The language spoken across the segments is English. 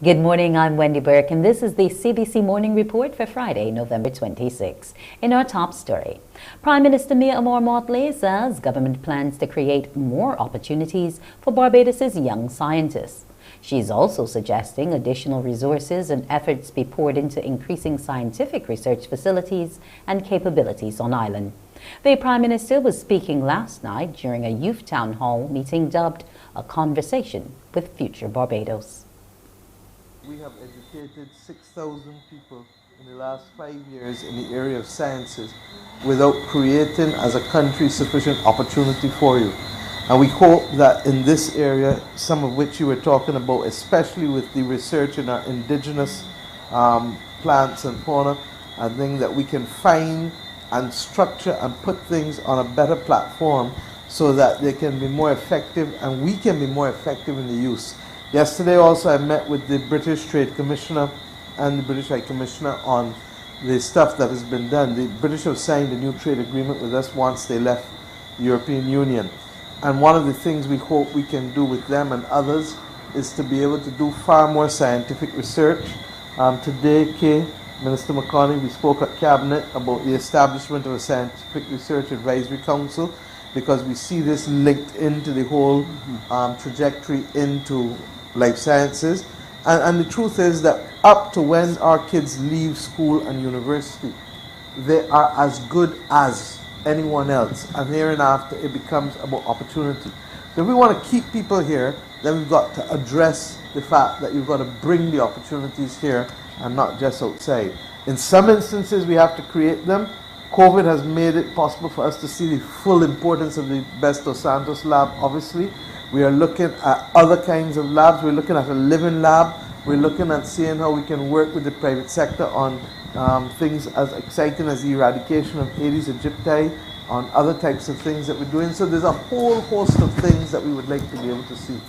Good morning, I'm Wendy Burke, and this is the CBC Morning Report for Friday, November 26. In our top story, Prime Minister Mia Motley says government plans to create more opportunities for Barbados' young scientists. She's also suggesting additional resources and efforts be poured into increasing scientific research facilities and capabilities on island. The Prime Minister was speaking last night during a youth town hall meeting dubbed A Conversation with Future Barbados. We have educated 6,000 people in the last 5 years in the area of sciences without creating as a country sufficient opportunity for you. And we hope that in this area, some of which you were talking about, especially with the research in our indigenous plants and fauna, I think that we can find and structure and put things on a better platform so that they can be more effective and we can be more effective in the use. Yesterday also I met with the British Trade Commissioner and the British High Commissioner on the stuff that has been done. The British have signed a new trade agreement with us once they left the European Union. And one of the things we hope we can do with them and others is to be able to do far more scientific research. Today, Minister McConnell, we spoke at Cabinet about the establishment of a Scientific Research Advisory Council because we see this linked into the whole trajectory into life sciences. And the truth is that up to when our kids leave school and university, they are as good as anyone else. And hereinafter, it becomes about opportunity. So if we want to keep people here, then we've got to address the fact that you've got to bring the opportunities here and not just outside. In some instances, we have to create them. COVID has made it possible for us to see the full importance of the Best dos Santos lab, obviously. We are looking at other kinds of labs. We're looking at a living lab. We're looking at seeing how we can work with the private sector on things as exciting as the eradication of Aedes aegypti, on other types of things that we're doing. So there's a whole host of things that we would like to be able to see.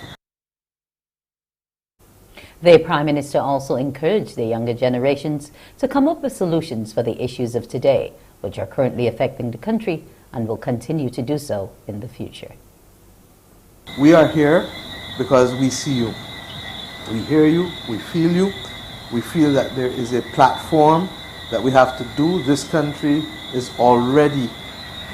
The Prime Minister also encouraged the younger generations to come up with solutions for the issues of today, which are currently affecting the country and will continue to do so in the future. We are here because we see you. We hear you, we feel you. We feel that there is a platform that we have to do. This country is already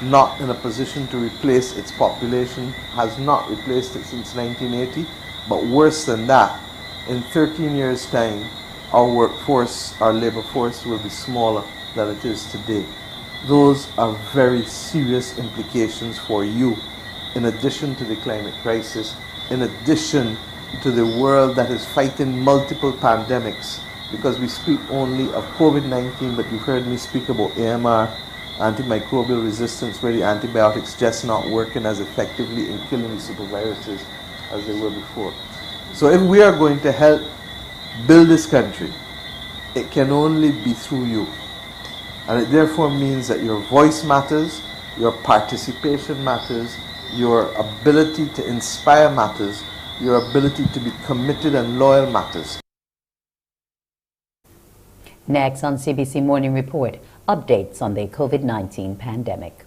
not in a position to replace its population, has not replaced it since 1980, but worse than that, in 13 years' time, our workforce, our labor force will be smaller than it is today. Those are very serious implications for you, in addition to the climate crisis, in addition to the world that is fighting multiple pandemics, because we speak only of COVID-19, but you've heard me speak about AMR, antimicrobial resistance, where the antibiotics just not working as effectively in killing the superviruses as they were before. So if we are going to help build this country, it can only be through you. And it therefore means that your voice matters, your participation matters, your ability to inspire matters, your ability to be committed and loyal matters. Next on CBC Morning Report, updates on the COVID-19 pandemic.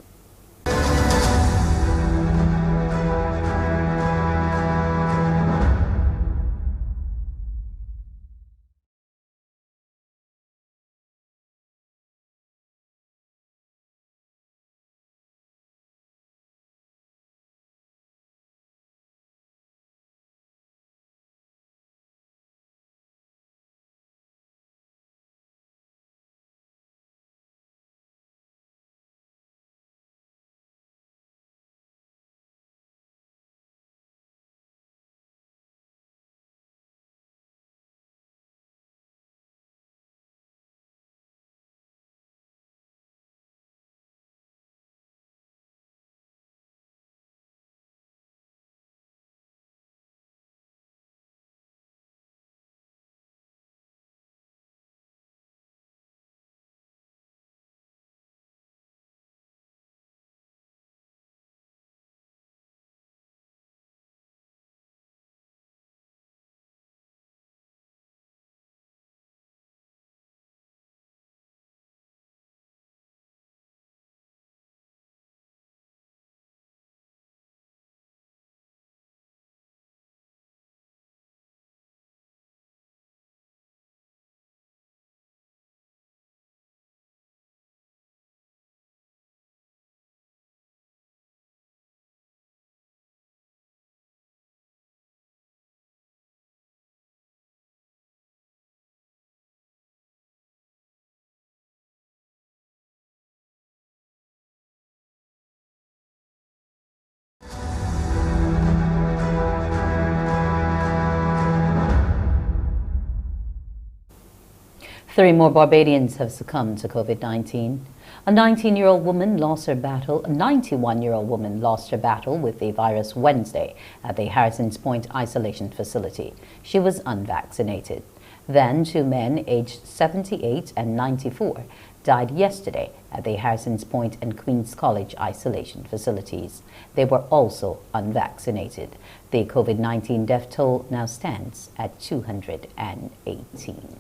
3 more Barbadians have succumbed to COVID-19. A 19-year-old woman lost her battle. A 91-year-old woman lost her battle with the virus Wednesday at the Harrison's Point isolation facility. She was unvaccinated. Then 2 men aged 78 and 94 died yesterday at the Harrison's Point and Queen's College isolation facilities. They were also unvaccinated. The COVID-19 death toll now stands at 218.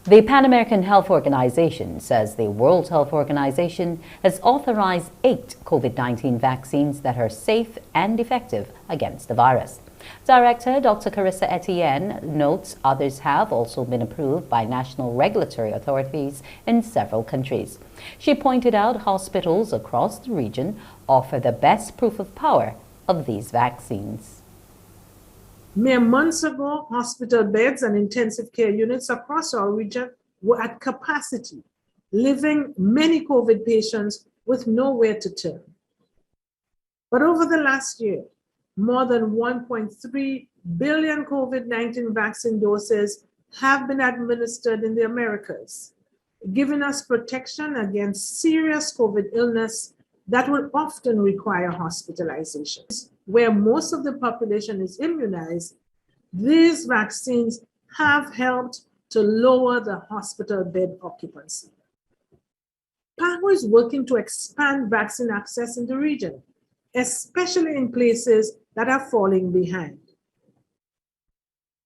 The Pan American Health Organization says the World Health Organization has authorized 8 COVID-19 vaccines that are safe and effective against the virus. Director Dr. Carissa Etienne notes others have also been approved by national regulatory authorities in several countries. She pointed out hospitals across the region offer the best proof of power of these vaccines. Mere months ago, hospital beds and intensive care units across our region were at capacity, leaving many COVID patients with nowhere to turn. But over the last year, more than 1.3 billion COVID-19 vaccine doses have been administered in the Americas, giving us protection against serious COVID illness that will often require hospitalizations. Where most of the population is immunized, these vaccines have helped to lower the hospital bed occupancy. PAHO is working to expand vaccine access in the region, especially in places that are falling behind.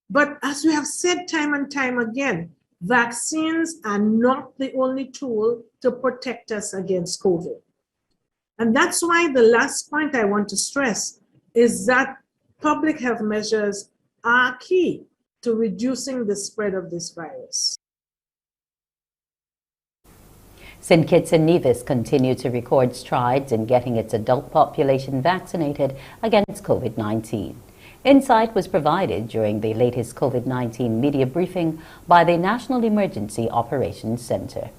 But as we have said time and time again, vaccines are not the only tool to protect us against COVID. And that's why the last point I want to stress is that public health measures are key to reducing the spread of this virus. St. Kitts and Nevis continue to record strides in getting its adult population vaccinated against COVID-19. Insight was provided during the latest COVID-19 media briefing by the National Emergency Operations Center.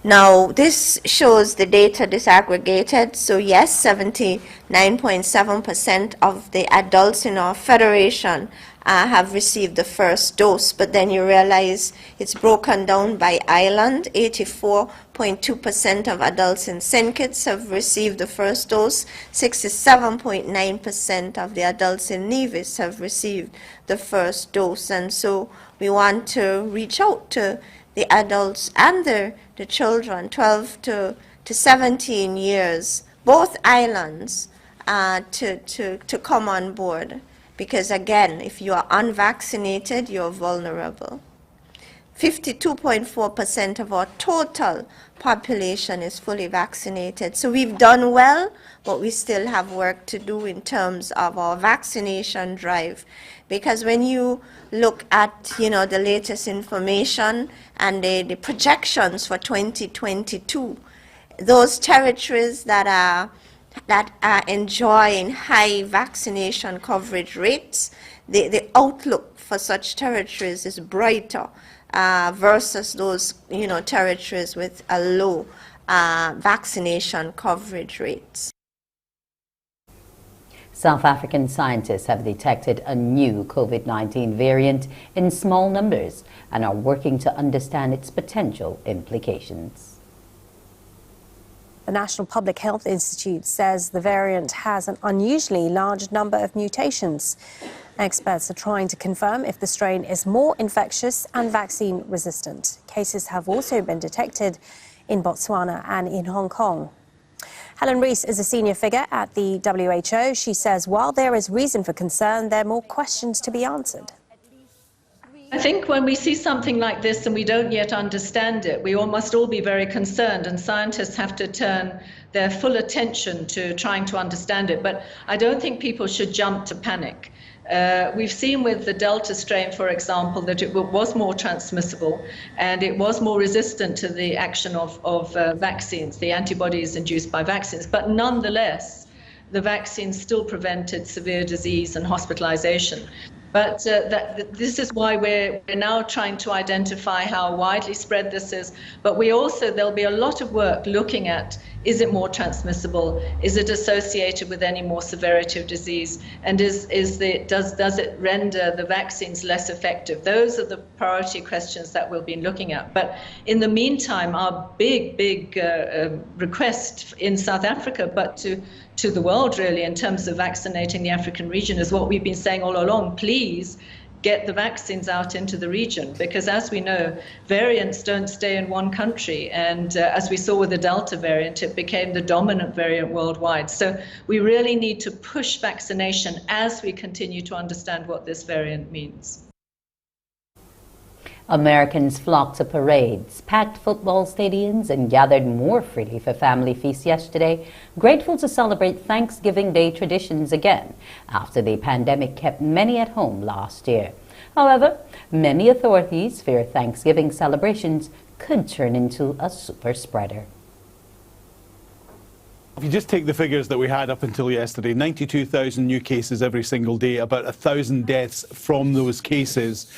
Now, this shows the data disaggregated. So yes, 79.7% of the adults in our federation have received the first dose, but then you realize it's broken down by island. 84.2% of adults in St. Kitts have received the first dose. 67.9% of the adults in Nevis have received the first dose. And so we want to reach out to the adults and the children, 12 to 17 years, both islands, to come on board. Because again, if you are unvaccinated, you're vulnerable. 52.4% of our total population is fully vaccinated. So we've done well, but we still have work to do in terms of our vaccination drive. Because when you look at, the latest information and the projections for 2022, those territories that are enjoying high vaccination coverage rates, the outlook for such territories is brighter versus those territories with a low vaccination coverage rates. South African scientists have detected a new COVID-19 variant in small numbers and are working to understand its potential implications. The National Public Health Institute says the variant has an unusually large number of mutations. Experts are trying to confirm if the strain is more infectious and vaccine resistant. Cases have also been detected in Botswana and in Hong Kong. Helen Rees is a senior figure at the WHO. She says while there is reason for concern, there are more questions to be answered. I think when we see something like this and we don't yet understand it, we must all be very concerned, and scientists have to turn their full attention to trying to understand it. But I don't think people should jump to panic. We've seen with the Delta strain, for example, that it was more transmissible and it was more resistant to the action of vaccines, the antibodies induced by vaccines. But nonetheless, the vaccines still prevented severe disease and hospitalization. But this is why we're now trying to identify how widely spread this is. But there'll be a lot of work looking at Is it more transmissible? Is it associated with any more severity of disease? And does it render the vaccines less effective? Those are the priority questions that we'll be looking at. But in the meantime, our big request in South Africa, but to the world really, in terms of vaccinating the African region, is what we've been saying all along. Please get the vaccines out into the region, because as we know, variants don't stay in one country. And as we saw with the Delta variant, it became the dominant variant worldwide. So we really need to push vaccination as we continue to understand what this variant means. Americans flocked to parades, packed football stadiums, and gathered more freely for family feasts yesterday, grateful to celebrate Thanksgiving Day traditions again, after the pandemic kept many at home last year. However, many authorities fear Thanksgiving celebrations could turn into a super spreader. If you just take the figures that we had up until yesterday, 92,000 new cases every single day, about 1,000 deaths from those cases.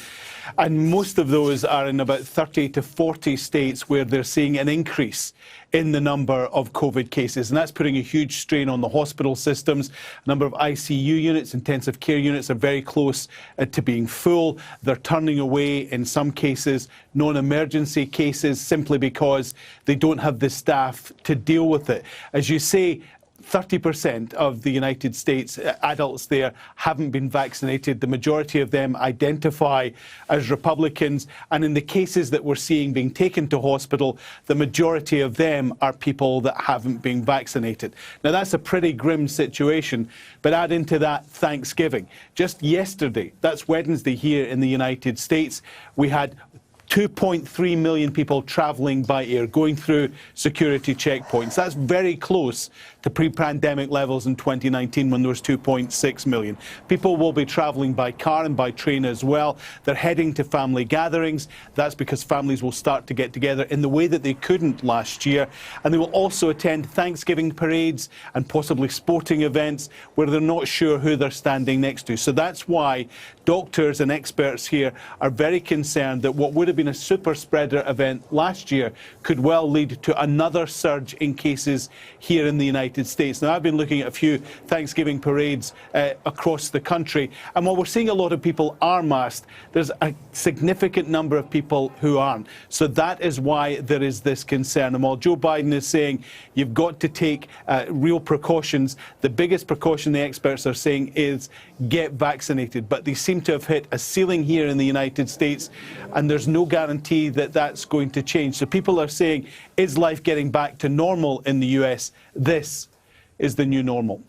And most of those are in about 30 to 40 states where they're seeing an increase in the number of COVID cases. And that's putting a huge strain on the hospital systems. A number of ICU units, intensive care units, are very close to being full. They're turning away, in some cases, non-emergency cases simply because they don't have the staff to deal with it. As you say, 30% of the United States adults there haven't been vaccinated. The majority of them identify as Republicans. And in the cases that we're seeing being taken to hospital, the majority of them are people that haven't been vaccinated. Now, that's a pretty grim situation. But add into that Thanksgiving. Just yesterday, that's Wednesday here in the United States, we had 2.3 million people travelling by air, going through security checkpoints. That's very close to pre-pandemic levels in 2019 when there was 2.6 million. People will be travelling by car and by train as well. They're heading to family gatherings. That's because families will start to get together in the way that they couldn't last year. And they will also attend Thanksgiving parades and possibly sporting events where they're not sure who they're standing next to. So that's why doctors and experts here are very concerned that what would have been a super spreader event last year could well lead to another surge in cases here in the United States. Now, I've been looking at a few Thanksgiving parades across the country, and while we're seeing a lot of people are masked, there's a significant number of people who aren't. So that is why there is this concern. And while Joe Biden is saying you've got to take real precautions, the biggest precaution the experts are saying is get vaccinated. But they seem to have hit a ceiling here in the United States, and there's no guarantee that that's going to change. So people are saying, is life getting back to normal in the US? This is the new normal.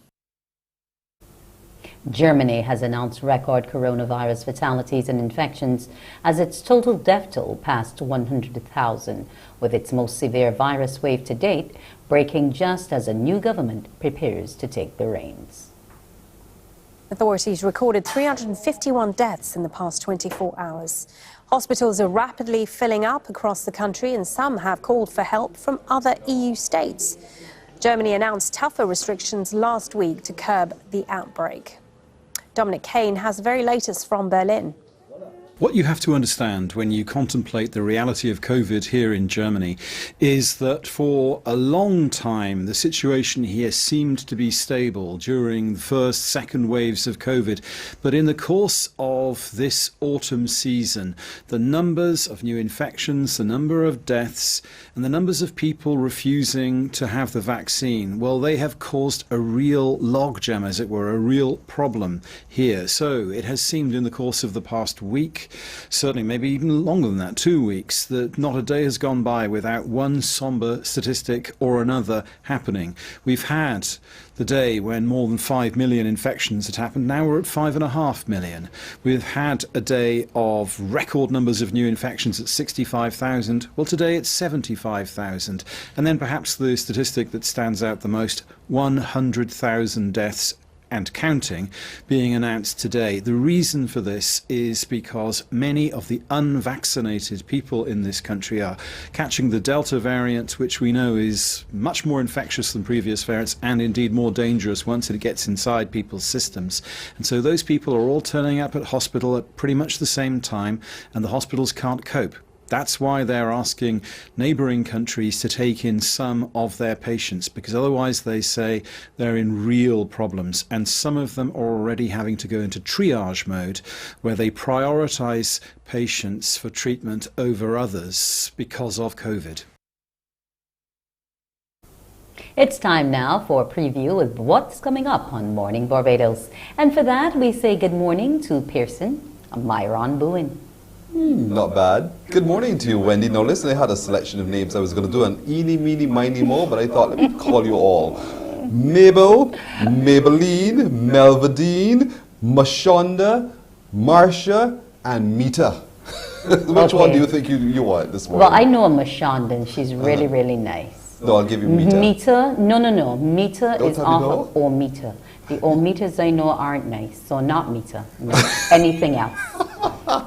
Germany has announced record coronavirus fatalities and infections as its total death toll passed 100,000, with its most severe virus wave to date breaking just as a new government prepares to take the reins. Authorities recorded 351 deaths in the past 24 hours. Hospitals are rapidly filling up across the country, and some have called for help from other EU states. Germany announced tougher restrictions last week to curb the outbreak. Dominic Kane has the very latest from Berlin. What you have to understand when you contemplate the reality of COVID here in Germany is that for a long time the situation here seemed to be stable during the first, second waves of COVID. But in the course of this autumn season, the numbers of new infections, the number of deaths, and the numbers of people refusing to have the vaccine, well, they have caused a real logjam, as it were, a real problem here. So it has seemed in the course of the past week, certainly maybe even longer than that, 2 weeks, that not a day has gone by without one sombre statistic or another happening. We've had the day when more than 5 million infections had happened. Now we're at 5.5 million. We've had a day of record numbers of new infections at 65,000. Well, today it's 75,000. And then perhaps the statistic that stands out the most, 100,000 deaths and counting being announced today. The reason for this is because many of the unvaccinated people in this country are catching the Delta variant, which we know is much more infectious than previous variants and indeed more dangerous once it gets inside people's systems. And so those people are all turning up at hospital at pretty much the same time, and the hospitals can't cope. That's why they're asking neighbouring countries to take in some of their patients, because otherwise they say they're in real problems. And some of them are already having to go into triage mode, where they prioritise patients for treatment over others because of COVID. It's time now for a preview of what's coming up on Morning Barbados. And for that, we say good morning to Pearson, Myron Bowen. Not bad. Good morning to you, Wendy. Now listen, I had a selection of names I was going to do an eeny, meeny, miny, mo, but I thought, let me call you all. Mabel, Maybelline, Melvadine, Mashonda, Marcia, and Mita. Which one do you think you want this morning? Well, I know Mashonda, and she's really, really nice. No, I'll give you Mita. Mita? No. Mita Don't is tell me off no? of O-Mita. The O-Mitas I know aren't nice, so not Mita. No. Anything else.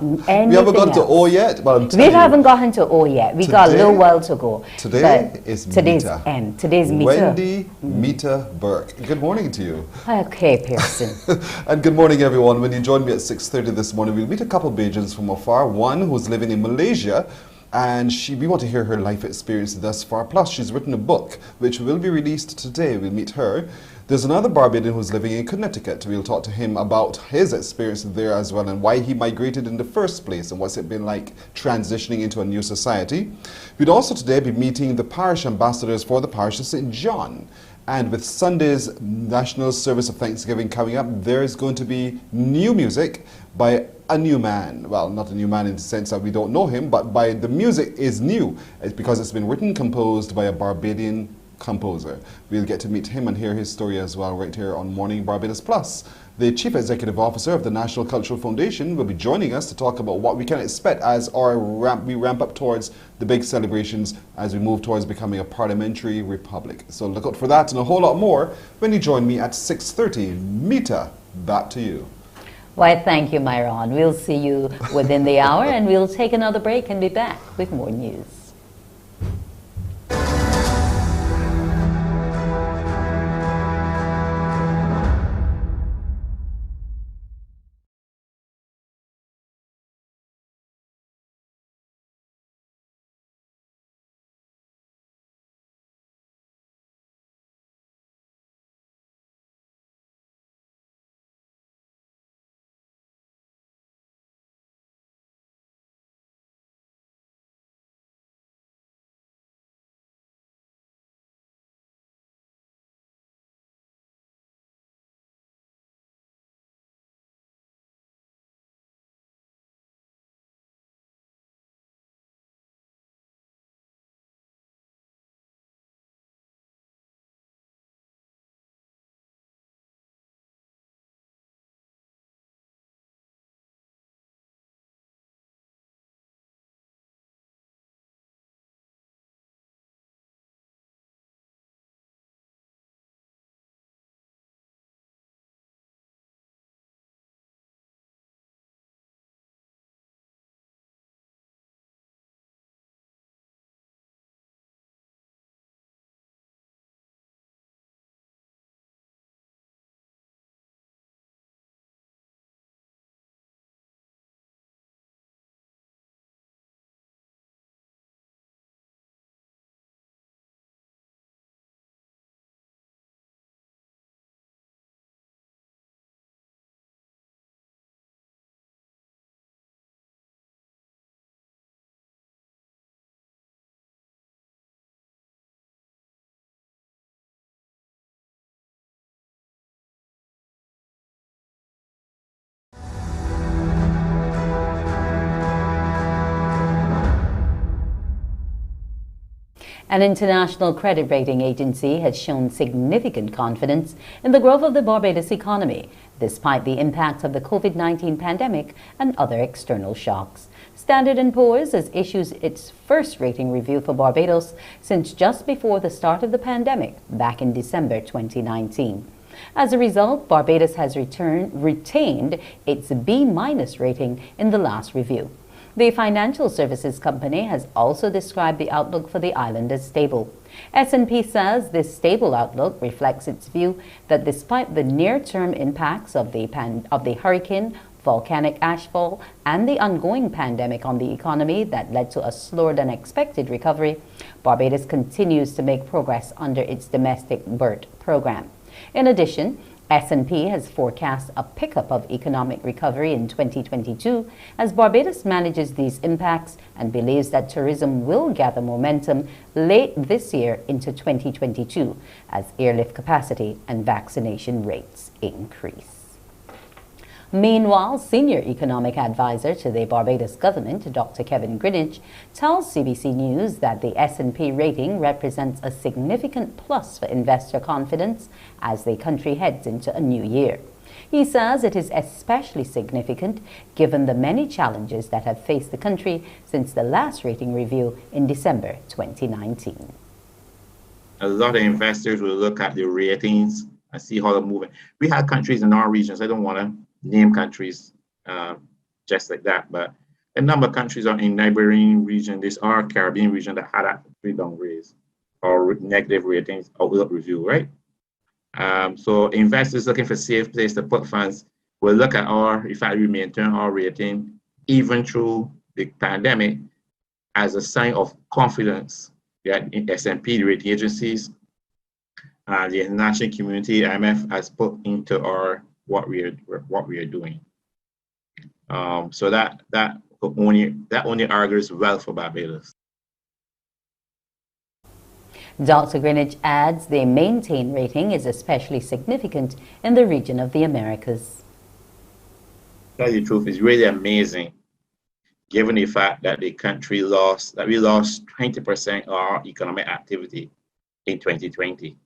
We haven't gotten to O yet, but I'm telling you. We haven't gotten to O yet. We got a little while to go. Today is today's Mita. M. Today's Mita. Wendy Mita Burke. Good morning to you. Okay, Pearson. And good morning, everyone. When you joined me at 6:30 this morning, we'll meet a couple of Bajans from afar. One who's living in Malaysia, and we want to hear her life experience thus far. Plus, she's written a book, which will be released today. We'll meet her. There's another Barbadian who's living in Connecticut. We'll talk to him about his experience there as well, and why he migrated in the first place, and what's it been like transitioning into a new society. We'd also today be meeting the parish ambassadors for the parish of St. John. And with Sunday's National Service of Thanksgiving coming up, there is going to be new music by a new man. Well, not a new man in the sense that we don't know him, but by the music is new. It's because it's been written, composed by a Barbadian composer. We'll get to meet him and hear his story as well right here on Morning Barbados Plus. The Chief Executive Officer of the National Cultural Foundation will be joining us to talk about what we can expect as we ramp up towards the big celebrations as we move towards becoming a parliamentary republic. So look out for that and a whole lot more when you join me at 6:30. Mita, back to you. Why, thank you, Myron. We'll see you within the hour, and we'll take another break and be back with more news. An international credit rating agency has shown significant confidence in the growth of the Barbados economy, despite the impact of the COVID-19 pandemic and other external shocks. Standard & Poor's has issued its first rating review for Barbados since just before the start of the pandemic, back in December 2019. As a result, Barbados has retained its B- rating in the last review. The financial services company has also described the outlook for the island as stable. S&P says this stable outlook reflects its view that despite the near-term impacts of the hurricane volcanic ashfall, and the ongoing pandemic on the economy that led to a slower than expected recovery, Barbados continues to make progress under its domestic BERT program. In addition, S&P has forecast a pickup of economic recovery in 2022 as Barbados manages these impacts and believes that tourism will gather momentum late this year into 2022 as airlift capacity and vaccination rates increase. Meanwhile, senior economic advisor to the Barbados government, Dr. Kevin Greenidge, tells CBC News that the S&P rating represents a significant plus for investor confidence as the country heads into a new year. He says it is especially significant given the many challenges that have faced the country since the last rating review in December 2019. A lot of investors will look at the ratings and see how they're moving. We had countries in our regions, I don't want to name countries just like that, but a number of countries are in neighboring region, this our Caribbean region that had actually downgrades or negative ratings outlook review, right? So investors looking for safe place to put funds will look at our, in fact, we maintain our rating even through the pandemic as a sign of confidence that in S&P, the rating agencies, the international community, IMF has put into our what we are doing. So that only argues well for Barbados. Dr. Greenidge adds the maintained rating is especially significant in the region of the Americas. To tell you the truth, it's really amazing, given the fact that the country we lost 20% of our economic activity in 2020.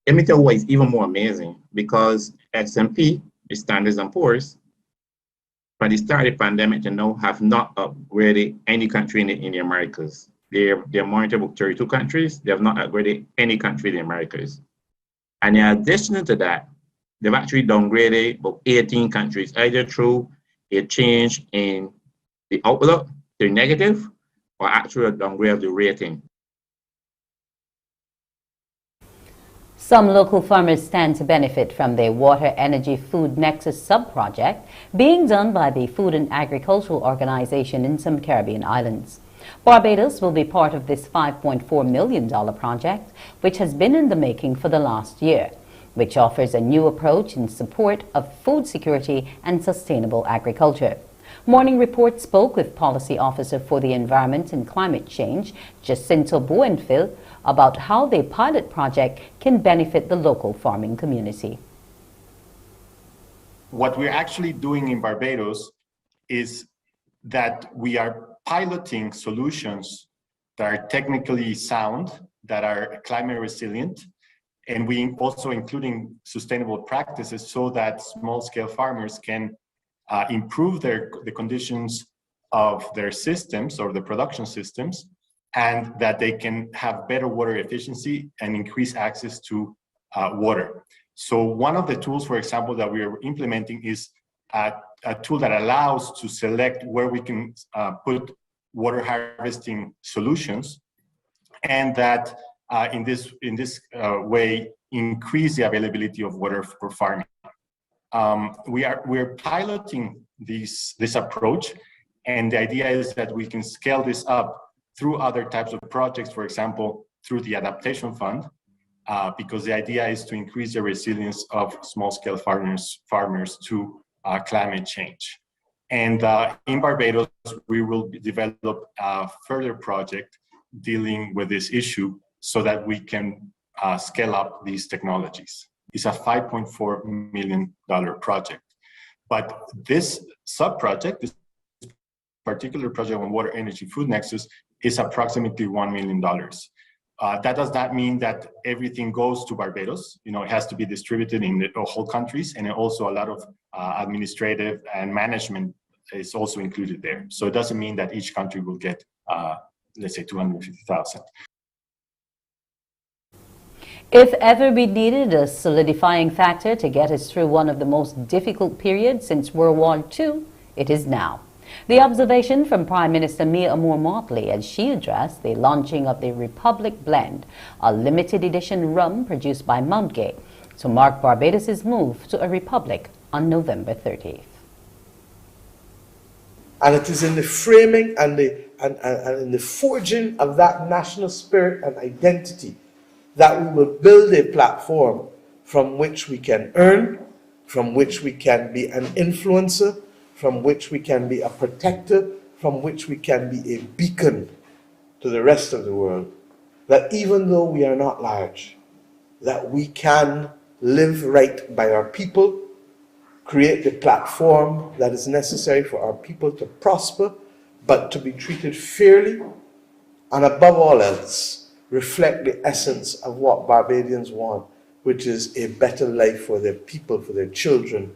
Let me tell you why it's even more amazing, because S&P, the Standards & Poor's, from the start of the pandemic to now have not upgraded any country in the Americas. They're monitored about 32 countries. They have not upgraded any country in the Americas. And in addition to that, they've actually downgraded about 18 countries, either through a change in the outlook to negative or actually a downgrade of the rating. Some local farmers stand to benefit from the Water Energy Food Nexus sub-project being done by the Food and Agricultural Organization in some Caribbean islands. Barbados will be part of this $5.4 million project, which has been in the making for the last year, which offers a new approach in support of food security and sustainable agriculture. Morning Report spoke with Policy Officer for the Environment and Climate Change, Jacinto Buenfil, about how the pilot project can benefit the local farming community. What we're actually doing in Barbados is that we are piloting solutions that are technically sound, that are climate resilient, and we also including sustainable practices so that small-scale farmers can improve the conditions of their systems or the production systems, and that they can have better water efficiency and increase access to water. So one of the tools, for example, that we are implementing is a tool that allows to select where we can put water harvesting solutions, and that in this way increase the availability of water for farming. We're piloting this approach, and the idea is that we can scale this up through other types of projects, for example, through the Adaptation Fund, because the idea is to increase the resilience of small-scale farmers to climate change. And in Barbados, we will develop a further project dealing with this issue so that we can scale up these technologies. It's a $5.4 million project. But this sub-project, this particular project on Water Energy Food Nexus, is approximately $1 million. That does not mean that everything goes to Barbados. You know, it has to be distributed in the whole countries, and also a lot of administrative and management is also included there. So it doesn't mean that each country will get, let's say, $250,000. If ever we needed a solidifying factor to get us through one of the most difficult periods since World War II, it is now. The observation from Prime Minister Mia Moore-Motley as she addressed the launching of the Republic Blend, a limited edition rum produced by Mount Gay, to mark Barbados' move to a republic on November 30th. And it is in the framing and in the forging of that national spirit and identity that we will build a platform from which we can earn, from which we can be an influencer, from which we can be a protector, from which we can be a beacon to the rest of the world. That even though we are not large, that we can live right by our people, create the platform that is necessary for our people to prosper, but to be treated fairly, and above all else, reflect the essence of what Barbadians want, which is a better life for their people, for their children.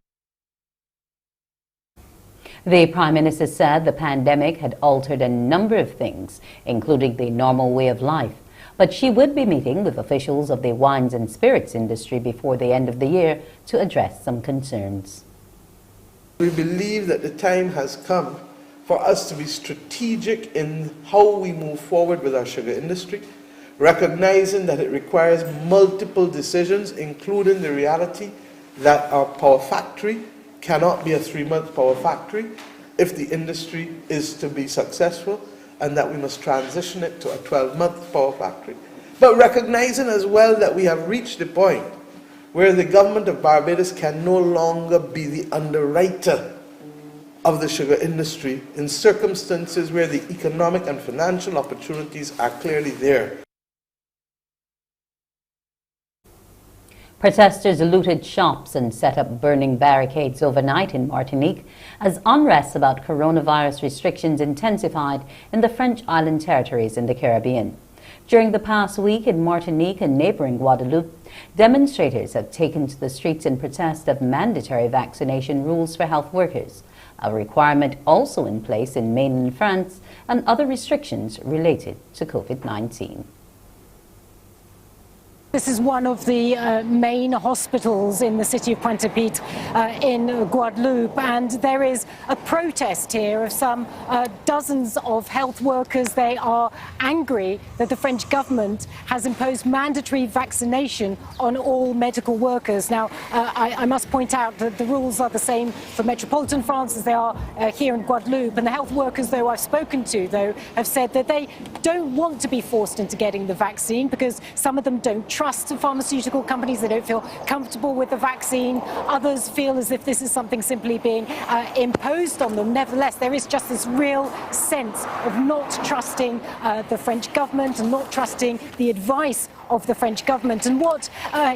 The Prime Minister said the pandemic had altered a number of things, including the normal way of life, but she would be meeting with officials of the wines and spirits industry before the end of the year to address some concerns. We believe that the time has come for us to be strategic in how we move forward with our sugar industry, recognizing that it requires multiple decisions, including the reality that our power factory cannot be a 3-month power factory if the industry is to be successful, and that we must transition it to a 12-month power factory. But recognizing as well that we have reached the point where the government of Barbados can no longer be the underwriter of the sugar industry in circumstances where the economic and financial opportunities are clearly there. Protesters looted shops and set up burning barricades overnight in Martinique as unrest about coronavirus restrictions intensified in the French island territories in the Caribbean. During the past week in Martinique and neighboring Guadeloupe, demonstrators have taken to the streets in protest of mandatory vaccination rules for health workers, a requirement also in place in mainland France, and other restrictions related to COVID-19. This is one of the main hospitals in the city of Pointe-à-Pitre in Guadeloupe, and there is a protest here of some dozens of health workers. They are angry that the French government has imposed mandatory vaccination on all medical workers. Now, I must point out that the rules are the same for metropolitan France as they are here in Guadeloupe, and the health workers, though I've spoken to, though, have said that they don't want to be forced into getting the vaccine because some of them don't trust pharmaceutical companies. They don't feel comfortable with the vaccine. Others feel as if this is something simply being imposed on them. Nevertheless, there is just this real sense of not trusting the French government and not trusting the advice of the French government. And what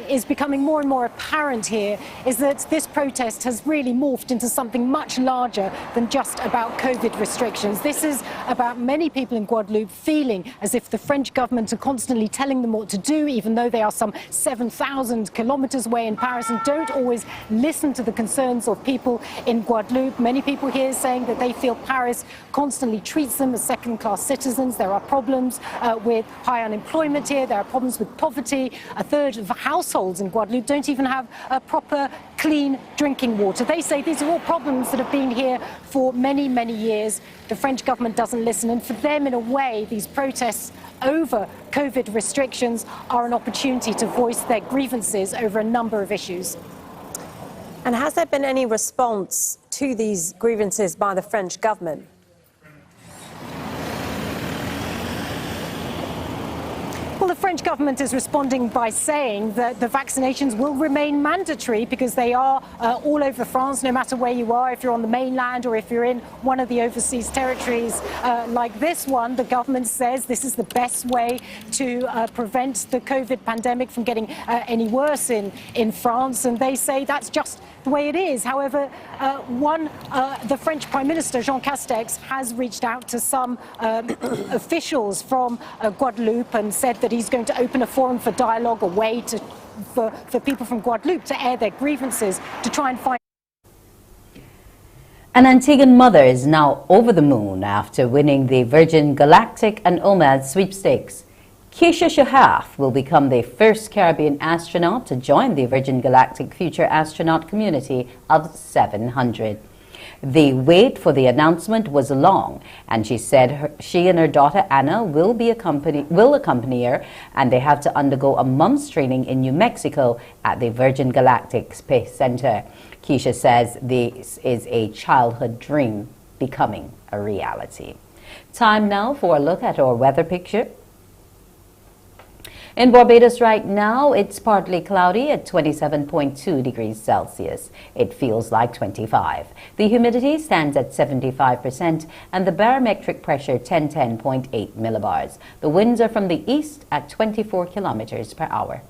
is becoming more and more apparent here is that this protest has really morphed into something much larger than just about COVID restrictions. This is about many people in Guadeloupe feeling as if the French government are constantly telling them what to do, even though they are some 7,000 kilometers away in Paris and don't always listen to the concerns of people in Guadeloupe. Many people here saying that they feel Paris constantly treats them as second-class citizens. There are problems with high unemployment here. There are problems with poverty. A third of households in Guadeloupe don't even have proper clean drinking water. They say these are all problems that have been here for many, many years. The French government doesn't listen, and for them, in a way, these protests over COVID restrictions are an opportunity to voice their grievances over a number of issues. And has there been any response to these grievances by the French government? Well, the French government is responding by saying that the vaccinations will remain mandatory because they are all over France, no matter where you are, if you're on the mainland or if you're in one of the overseas territories like this one. The government says this is the best way to prevent the COVID pandemic from getting any worse in France, and they say that's just the way it is. However, the French Prime Minister, Jean Castex, has reached out to some officials from Guadeloupe and said that he's going to open a forum for dialogue, a way for people from Guadeloupe to air their grievances, to try and find. An Antiguan mother is now over the moon after winning the Virgin Galactic and OMAD sweepstakes. Keisha Shahaf will become the first Caribbean astronaut to join the Virgin Galactic Future Astronaut community of 700. The wait for the announcement was long, and she said she and her daughter Anna will accompany her, and they have to undergo a month's training in New Mexico at the Virgin Galactic Space Center. Keisha says this is a childhood dream becoming a reality. Time now for a look at our weather picture. In Barbados right now, it's partly cloudy at 27.2 degrees Celsius. It feels like 25. The humidity stands at 75% and the barometric pressure 1010.8 millibars. The winds are from the east at 24 kilometers per hour.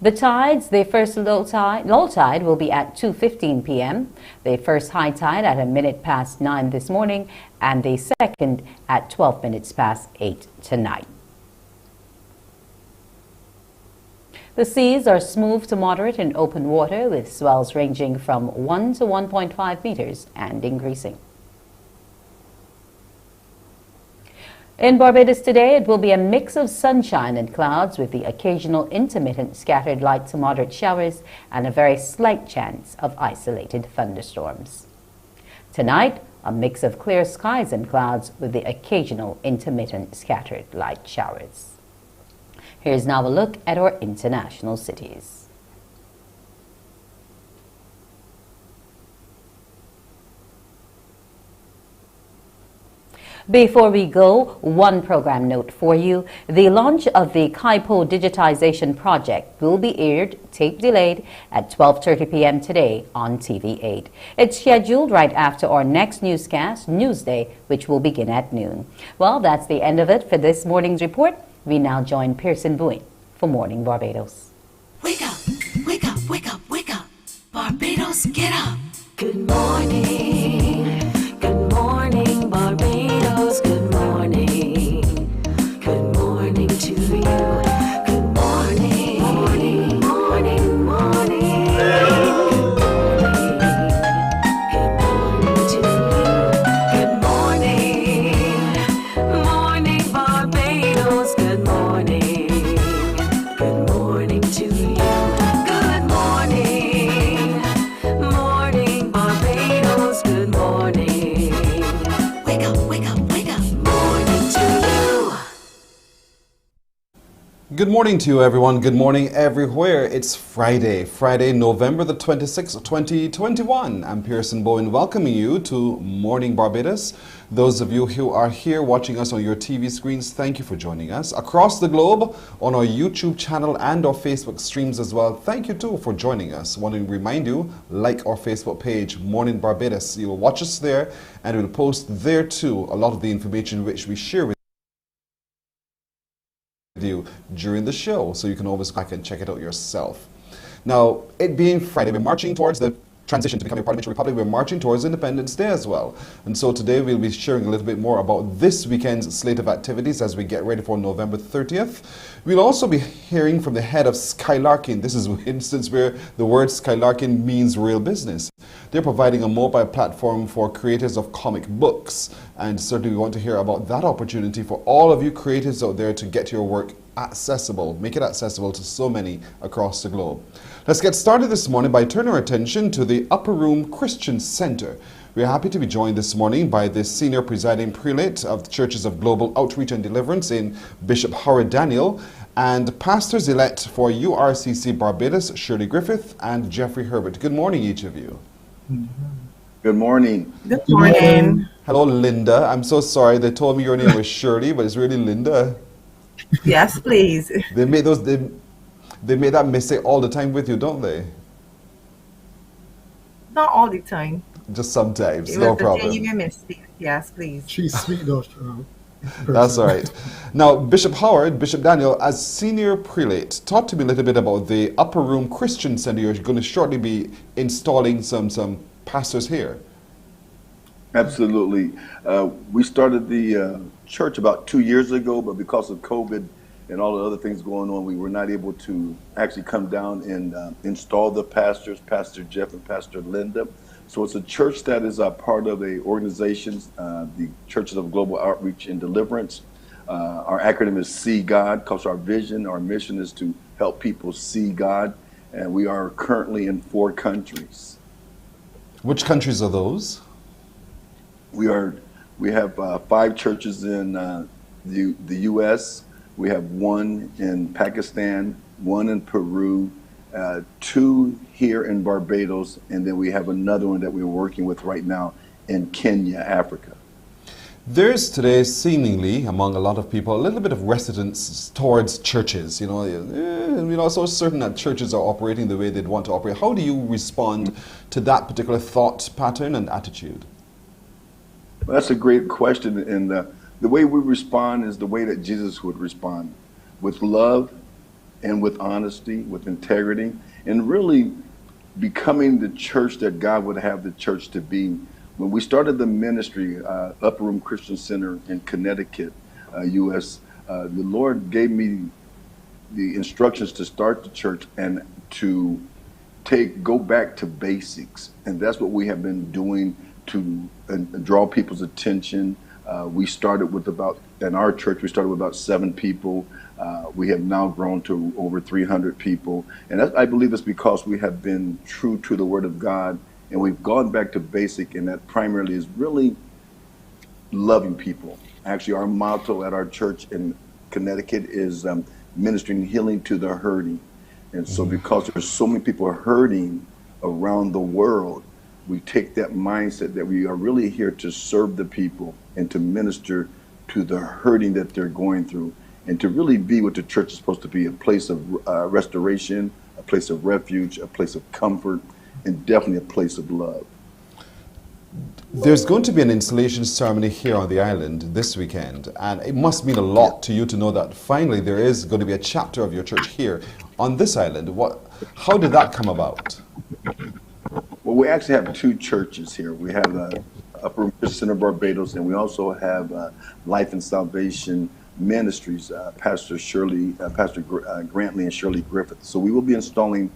The tides, the first low tide will be at 2:15 p.m., the first high tide at 9:01 this morning, and the second at 8:12 tonight. The seas are smooth to moderate in open water with swells ranging from 1 to 1.5 meters and increasing. In Barbados today, it will be a mix of sunshine and clouds with the occasional intermittent scattered light to moderate showers and a very slight chance of isolated thunderstorms. Tonight, a mix of clear skies and clouds with the occasional intermittent scattered light showers. Here's now a look at our international cities. Before we go, one program note for you. The launch of the Kaipo digitization project will be aired, tape delayed, at 12:30 p.m. today on TV8. It's scheduled right after our next newscast, Newsday, which will begin at noon. Well, that's the end of it for this morning's report. We now join Pearson Boone for Morning Barbados. Wake up, wake up, wake up, wake up. Barbados, get up. Good morning. Good morning, Barbados. Good morning. Good morning to you. Good morning. Morning, morning, morning. Good morning to you. Good morning. Morning, Barbados. Good morning. Good morning to you. Good morning. Morning, Barbados. Good morning. Wake up, wake up, wake up. Morning to you. Good morning to you, everyone. Good morning everywhere. It's Friday, November the 26th, 2021. I'm Pearson Bowen welcoming you to Morning Barbados. Those of you who are here watching us on your TV screens, thank you for joining us. Across the globe, on our YouTube channel and our Facebook streams as well, thank you too for joining us. I want to remind you, like our Facebook page, Morning Barbados. You'll watch us there and we'll post there too a lot of the information which we share with you during the show, so you can always go back and check it out yourself. Now, it being Friday, we're marching towards the transition to becoming a parliamentary republic. We're marching towards Independence Day as well. And so today we'll be sharing a little bit more about this weekend's slate of activities as we get ready for November 30th. We'll also be hearing from the head of Skylarkin. This is an instance where the word Skylarkin means real business. They're providing a mobile platform for creators of comic books. And certainly we want to hear about that opportunity for all of you creators out there to get your work accessible, make it accessible to so many across the globe. Let's get started this morning by turning our attention to the Upper Room Christian Center. We're happy to be joined this morning by the Senior Presiding Prelate of the Churches of Global Outreach and Deliverance in Bishop Howard Daniel and Pastors-elect for URCC Barbados, Shirley Griffith and Jeffrey Herbert. Good morning, each of you. Good morning. Good morning. Hello, Linda. I'm so sorry. They told me your name was Shirley, but it's really Linda. Yes, please. They made that mistake all the time with you, don't they? Not all the time. Just sometimes, It no was the problem. day you made mistake. Yes, please. She's sweet though. That's all right. Now, Bishop Daniel, as Senior Prelate, talk to me a little bit about the Upper Room Christian Center. You're going to shortly be installing some pastors here. Absolutely. We started the church about 2 years ago, but because of COVID and all the other things going on, we were not able to actually come down and install the pastors, Pastor Jeff and Pastor Linda. So it's a church that is a part of a organization, the Churches of Global Outreach and Deliverance. Our acronym is See God, because our vision, our mission is to help people see God. and we are currently in 4 countries. Which countries are those? We have 5 churches in the U.S. We have 1 in Pakistan, 1 in Peru, 2 here in Barbados, and then we have another one that we're working with right now in Kenya, Africa. There's today seemingly among a lot of people a little bit of reticence towards churches. So certain that churches are operating the way they'd want to operate. How do you respond to that particular thought pattern and attitude? Well, that's a great question, and the way we respond is the way that Jesus would respond, with love and with honesty, with integrity, and really becoming the church that God would have the church to be. When we started the ministry, Upper Room Christian Center in Connecticut, U.S., the Lord gave me the instructions to start the church and to go back to basics. And that's what we have been doing to draw people's attention. We started with in our church, we started with about 7 people. We have now grown to over 300 people. And I believe it's because we have been true to the Word of God, and we've gone back to basic, and that primarily is really loving people. Actually, our motto at our church in Connecticut is ministering healing to the hurting. And so because there's so many people hurting around the world, we take that mindset that we are really here to serve the people and to minister to the hurting that they're going through, and to really be what the church is supposed to be, a place of restoration, a place of refuge, a place of comfort, and definitely a place of love. There's going to be an installation ceremony here on the island this weekend, and it must mean a lot to you to know that finally there is going to be a chapter of your church here on this island. How did that come about? Well, we actually have 2 churches here. We have Upper Room Christian Center Barbados, and we also have Life and Salvation Ministries, Pastor Grantley and Shirley Griffith. So we will be installing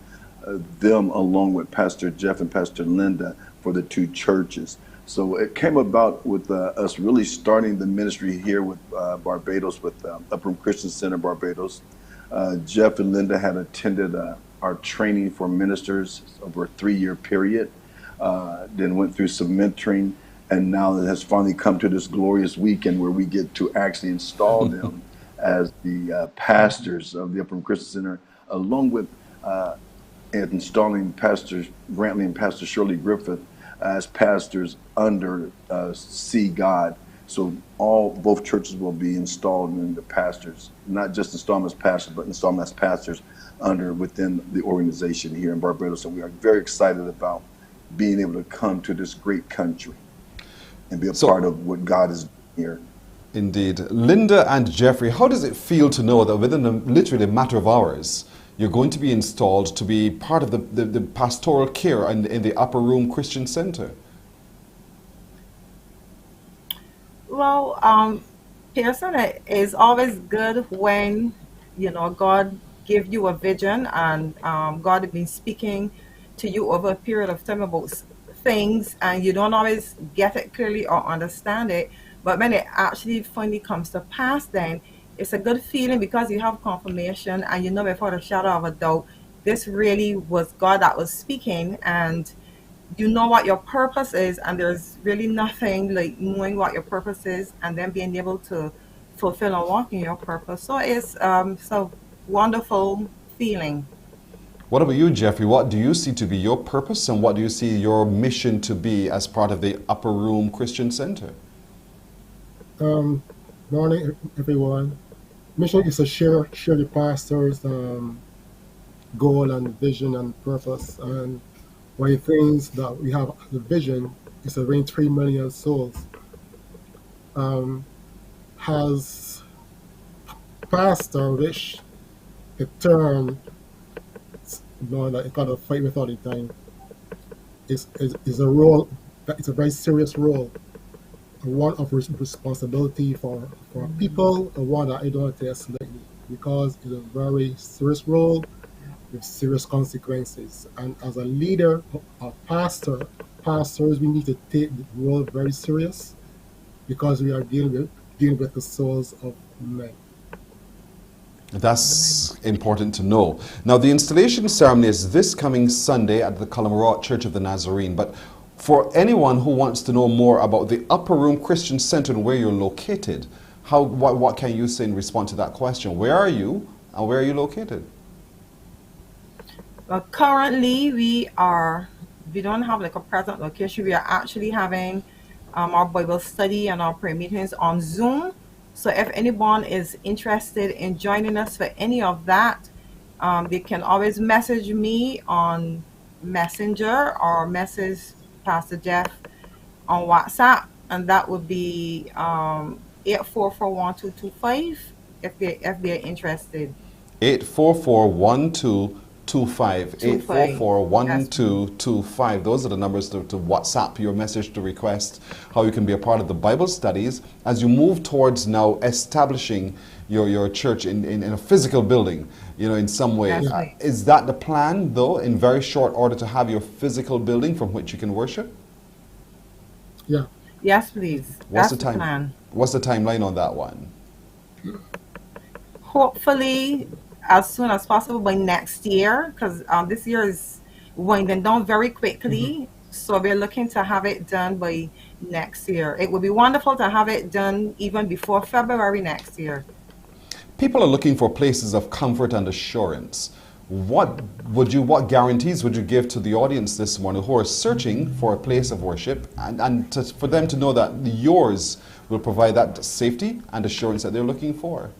them along with Pastor Jeff and Pastor Linda for the 2 churches. So it came about with us really starting the ministry here with Barbados, with Upper Room Christian Center Barbados. Jeff and Linda had attended our training for ministers over a 3-year period, then went through some mentoring, and now it has finally come to this glorious weekend where we get to actually install them as the pastors of the Upper Room Christian Center, along with and installing Pastor Brantley and Pastor Shirley Griffith as pastors under See God. So both churches will be installed in the pastors, not just install them as pastors, but install them as pastors within the organization here in Barbados. And we are very excited about being able to come to this great country and be a part of what God is doing here. Indeed. Linda and Jeffrey, how does it feel to know that within literally a matter of hours, you're going to be installed to be part of the pastoral care in the Upper Room Christian Center? Well, Pearson, it is always good when, God give you a vision, and God has been speaking to you over a period of time about things, and you don't always get it clearly or understand it. But when it actually finally comes to pass, then it's a good feeling because you have confirmation and you know without a shadow of a doubt, this really was God that was speaking, and you know what your purpose is, and there's really nothing like knowing what your purpose is and then being able to fulfill and walk in your purpose. So it's a wonderful feeling. What about you, Jeffrey? What do you see to be your purpose, and what do you see your mission to be as part of the Upper Room Christian Center? Morning, everyone. Mission is to share the pastor's goal and vision and purpose. And one of the things that we have the vision is to reach 3 million souls. Has pastor wish a term, that it's got to fight with all the time. Is a role that is a very serious role, one of responsibility for people, and one that I don't take lightly, because it's a very serious role with serious consequences. And as a leader, a pastors, we need to take the role very serious, because we are dealing with the souls of men. That's important to know. Now, the installation ceremony is this coming Sunday at the Colomarot Church of the Nazarene. But for anyone who wants to know more about the Upper Room Christian Center and where you're located, what can you say in response to that question? Where are you and where are you located? Well, currently we don't have like a present location. We are actually having our Bible study and our prayer meetings on Zoom. So if anyone is interested in joining us for any of that, they can always message me on Messenger or message Pastor Jeff on WhatsApp, and that would be 844-1225 if they're interested. 844-1225. 844-1225. Those are the numbers to WhatsApp your message to request how you can be a part of the Bible studies as you move towards now establishing your church in a physical building, in some way. Right. Is that the plan, though, in very short order to have your physical building from which you can worship? Yeah. Yes, please. What's That's the time? plan. What's the timeline on that one? Hopefully as soon as possible by next year, because this year is winding down very quickly. So we're looking to have it done by next year. It would be wonderful to have it done even before February next year. People are looking for places of comfort and assurance. What guarantees would you give to the audience this morning who are searching for a place of worship and for them to know that yours will provide that safety and assurance that they're looking for?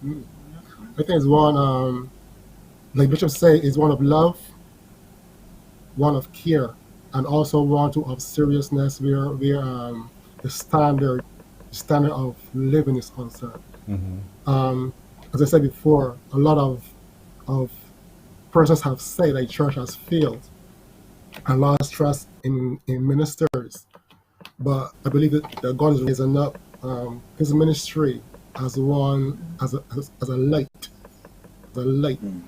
I think it's one, like Bishop said, is one of love, one of care, and also one of seriousness where the standard of living is concerned. As I said before, a lot of persons have said that church has failed and lost trust in ministers. But I believe that God is raising up his ministry as a light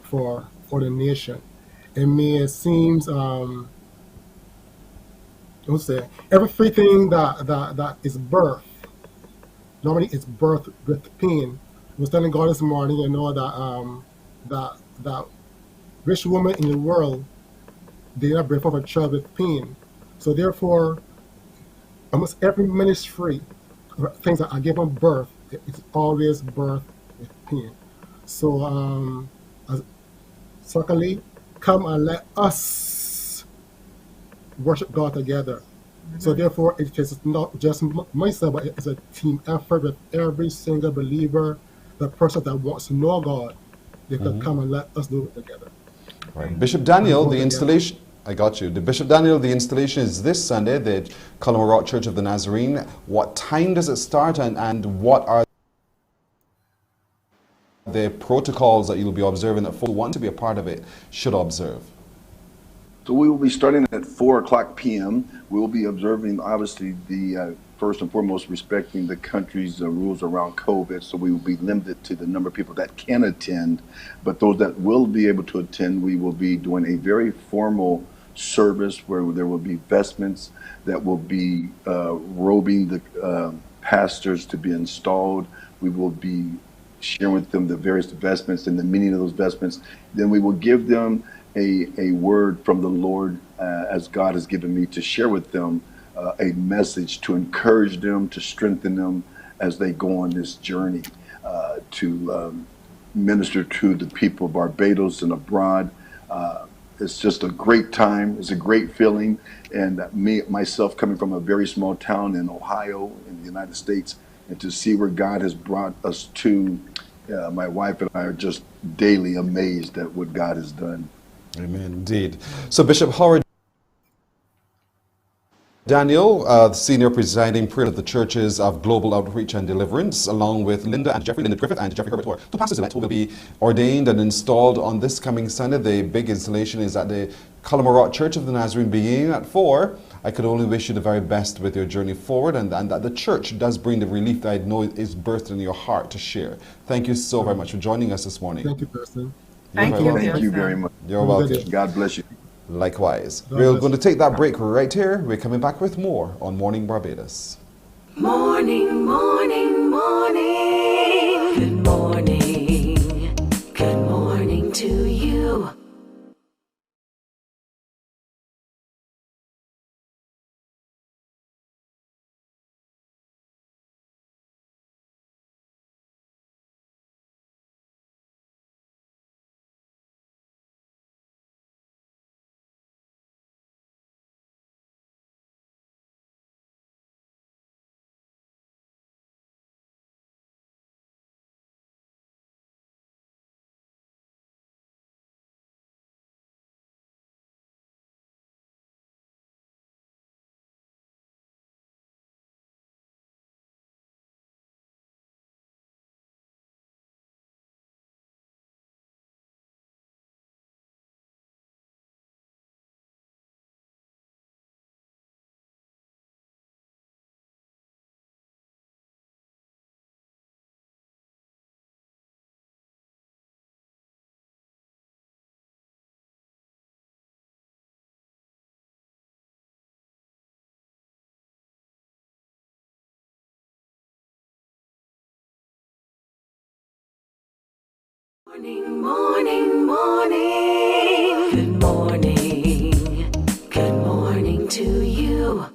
for the nation. And it seems everything that is birth, normally it's birth with pain. I was telling God this morning, that rich women in the world, they are birth of a child with pain. So therefore, almost every ministry, things that are given birth, it's always birth with pain. So, secondly, come and let us worship God together. So therefore, it is not just myself, but it's a team effort with every single believer, the person that wants to know God. They could come and let us do it together. Right. Bishop Daniel, the installation... I got you. Bishop Daniel, the installation is this Sunday, the Colomarot Church of the Nazarene. What time does it start and what are the protocols that you'll be observing that folks who want to be a part of it should observe? So we will be starting at 4:00 p.m. We will be observing, obviously, the first and foremost, respecting the country's rules around COVID. So we will be limited to the number of people that can attend. But those that will be able to attend, we will be doing a very formal service where there will be vestments that will be robing the pastors to be installed. We will be sharing with them the various vestments and the meaning of those vestments. Then we will give them a word from the Lord as God has given me to share with them a message to encourage them, to strengthen them as they go on this journey to minister to the people of Barbados and abroad. It's just a great time. It's a great feeling. And myself coming from a very small town in Ohio in the United States, and to see where God has brought us to, my wife and I are just daily amazed at what God has done. Amen, indeed. So Bishop Howard Daniel, the senior presiding priest of the Churches of Global Outreach and Deliverance, along with Linda Griffith and Jeffrey Herbert, two pastors-elect who will be ordained and installed on this coming Sunday. The big installation is at the Colomarot Church of the Nazarene beginning at 4. I could only wish you the very best with your journey forward, and that the church does bring the relief that I know is birthed in your heart to share. Thank you so very much for joining us this morning. Thank you, Pastor. Thank you very much. You're welcome. God bless you. Likewise. We're going to take that break right here. We're coming back with more on Morning Barbados. Morning, morning, morning. Good morning. to you. Morning, morning, morning. Good morning. Good morning to you.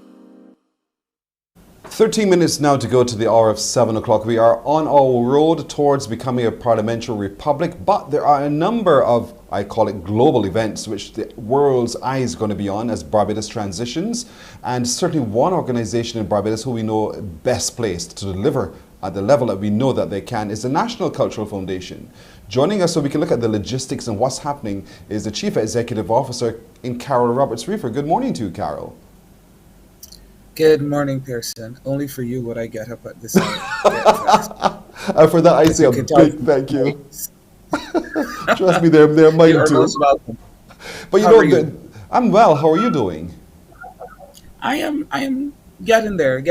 13 minutes now to go to the hour of 7 o'clock. We are on our road towards becoming a parliamentary republic, but there are a number of, I call it, global events which the world's eye is going to be on as Barbados transitions. And certainly one organization in Barbados who we know best placed to deliver at the level that we know that they can is the National Cultural Foundation. Joining us so we can look at the logistics and what's happening is the Chief Executive Officer in Carol Roberts-Reefer. Good morning to you, Carol. Good morning, Pearson. Only for you would I get up at this hour. And for that, I say a big thank you. Trust me, they're mine you are too. most welcome. But How are you? I'm well. How are you doing? I am getting there,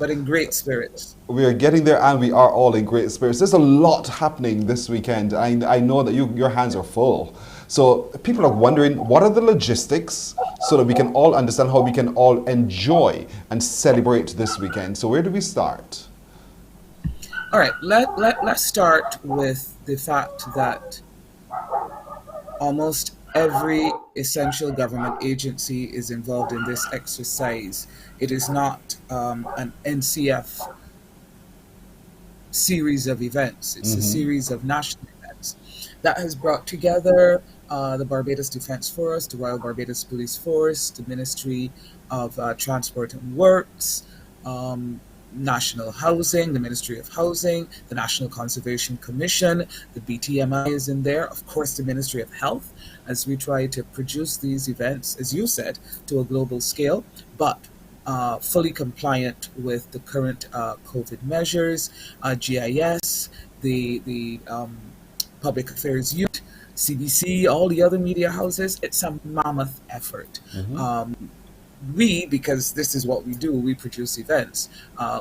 but in great spirits. We are getting there, and we are all in great spirits. There's a lot happening this weekend. I know that your hands are full. So people are wondering, what are the logistics so that we can all understand how we can all enjoy and celebrate this weekend? So where do we start? All right, let's start with the fact that almost every essential government agency is involved in this exercise. It is not an NCF series of events. It's a series of national events that has brought together the Barbados Defence Force, the Royal Barbados Police Force, the Ministry of Transport and Works, National Housing, the Ministry of Housing, the National Conservation Commission, the BTMI is in there, of course the Ministry of Health, as we try to produce these events, as you said, to a global scale, but fully compliant with the current COVID measures, GIS, the Public Affairs Unit, CBC, all the other media houses. It's a mammoth effort. Because this is what we do, we produce events.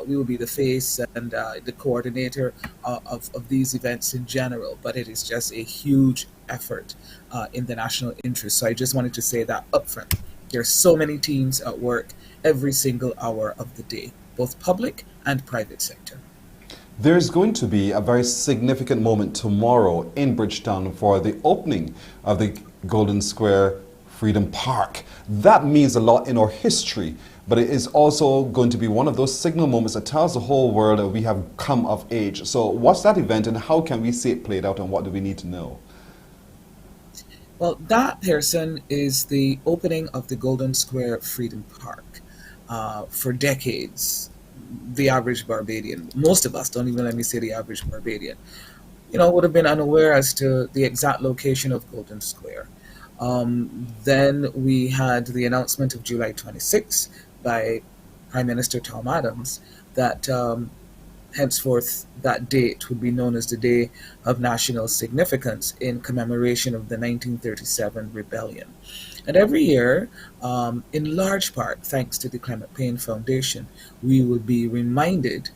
We will be the face and the coordinator of these events in general, but it is just a huge effort in the national interest. So I just wanted to say that upfront. There are so many teams at work every single hour of the day, both public and private sector. There's going to be a very significant moment tomorrow in Bridgetown for the opening of the Golden Square Freedom Park. That means a lot in our history, but it is also going to be one of those signal moments that tells the whole world that we have come of age. So what's that event and how can we see it played out and what do we need to know? Well, that, Pearson, is the opening of the Golden Square Freedom Park. For decades, the average Barbadian, most of us, don't even let me say the average Barbadian, would have been unaware as to the exact location of Golden Square. Then we had the announcement of July 26 by Prime Minister Tom Adams that henceforth that date would be known as the Day of National Significance in commemoration of the 1937 rebellion. And every year, in large part, thanks to the Clement Payne Foundation, we will be reminded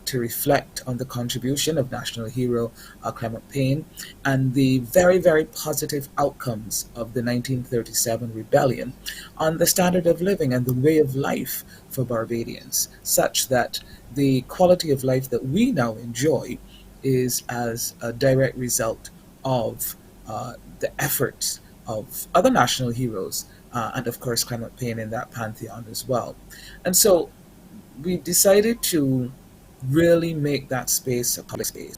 to reflect on the contribution of national hero Clement Payne and the very, very positive outcomes of the 1937 rebellion on the standard of living and the way of life for Barbadians, such that the quality of life that we now enjoy is as a direct result of the efforts of other national heroes, and of course Clement Payne in that pantheon as well. And so we decided to really make that space a public space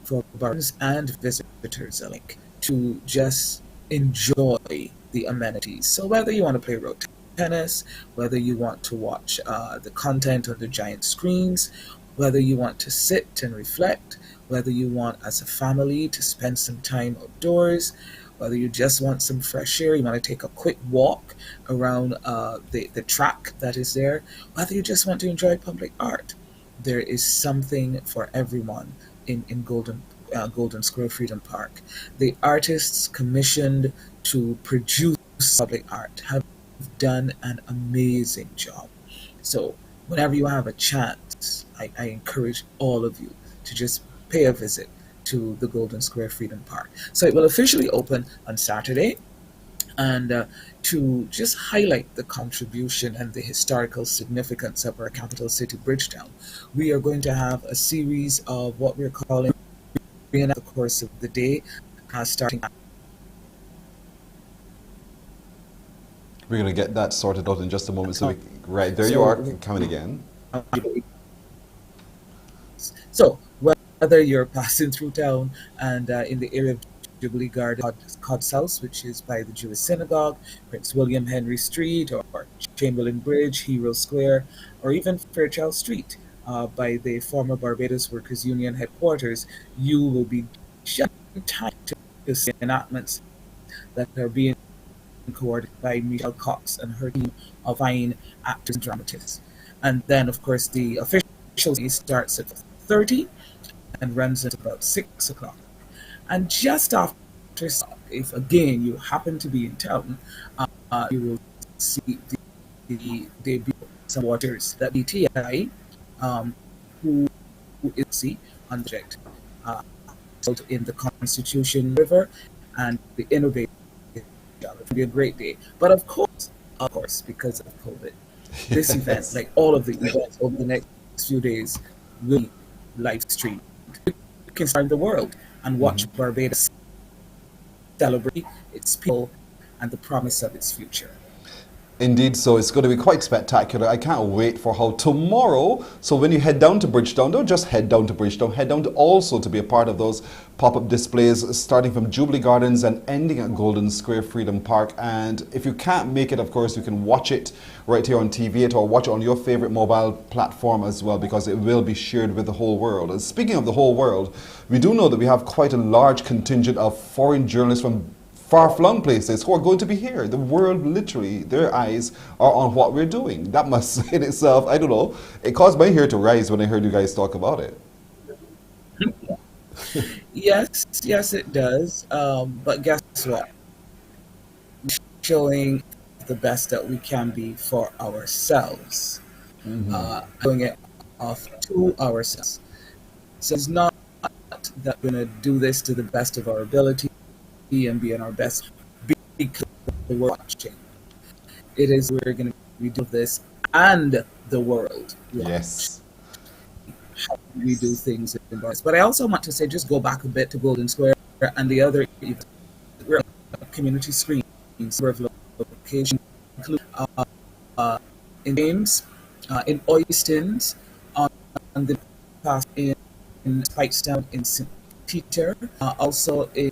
for Barbadans and visitors alike to just enjoy the amenities. So whether you want to play road tennis, whether you want to watch the content on the giant screens, whether you want to sit and reflect, whether you want as a family to spend some time outdoors, whether you just want some fresh air, you want to take a quick walk around the track that is there, whether you just want to enjoy public art, there is something for everyone in Golden Square Freedom Park. The artists commissioned to produce public art have done an amazing job. So whenever you have a chance, I encourage all of you to just pay a visit to the Golden Square Freedom Park. So it will officially open on Saturday. And to just highlight the contribution and the historical significance of our capital city, Bridgetown, we are going to have a series of what we're calling in the course of the day, starting. We're going to get that sorted out in just a moment. Right, there you are, coming again. So whether you're passing through town and in the area of Jubilee Garden, Codd's House, which is by the Jewish Synagogue, Prince William Henry Street, or Chamberlain Bridge, Hero Square, or even Fairchild Street by the former Barbados Workers Union headquarters, you will be just in time to see enactments that are being coordinated by Michelle Cox and her team of fine actors and dramatists. And then, of course, the official day starts at 4:30 and runs at about 6 o'clock. And just after, if again you happen to be in town, you will see the debut of some waters that BTI, who is on the project, in the Constitution River and the Innovation. It'll be a great day. But of course, because of COVID, this event, like all of the events over the next few days, will be live streamed. You can find the world and watch Barbados celebrate its people and the promise of its future. Indeed, so it's going to be quite spectacular. I can't wait for how tomorrow, so when you head down to Bridgetown, don't just head down to Bridgetown, head down to also to be a part of those pop-up displays starting from Jubilee Gardens and ending at Golden Square Freedom Park. And if you can't make it, of course, you can watch it right here on TV or watch it on your favorite mobile platform as well, because it will be shared with the whole world. And speaking of the whole world, we do know that we have quite a large contingent of foreign journalists from far-flung places who are going to be here. The world, literally, their eyes are on what we're doing. That must in itself, I don't know, it caused my hair to rise when I heard you guys talk about it. Yes, it does. But guess what? Showing the best that we can be for ourselves. Doing it off to ourselves. So it's not that we're going to do this to the best of our ability and be in our best because we're watching. It is we're going to be doing this and the world. Yes. How we do things in bars. But I also want to say, just go back a bit to Golden Square and the other community screens, locations include in James, in Oystons, on the path in Spikestown, in St. Peter, also in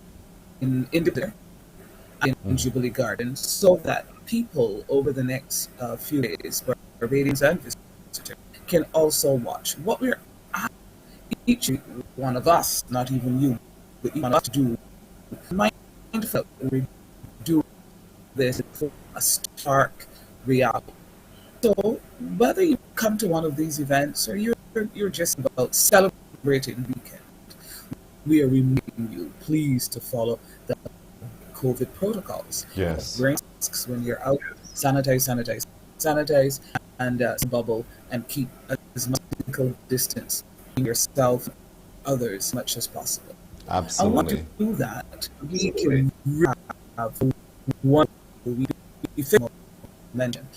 Jubilee Gardens, so that people over the next few days, Barbadians and visitors, can also watch what we're each one of us, not even you, but each one of us do. Mindful we do this for a stark reality. So whether you come to one of these events or you're just about celebrating the weekend, we are reminding you, please, to follow the COVID protocols. Yes. Wearing masks when you're out, sanitize, and bubble, and keep as much physical distance between yourself and others as much as possible. Absolutely. I want to do that. We can have one we mention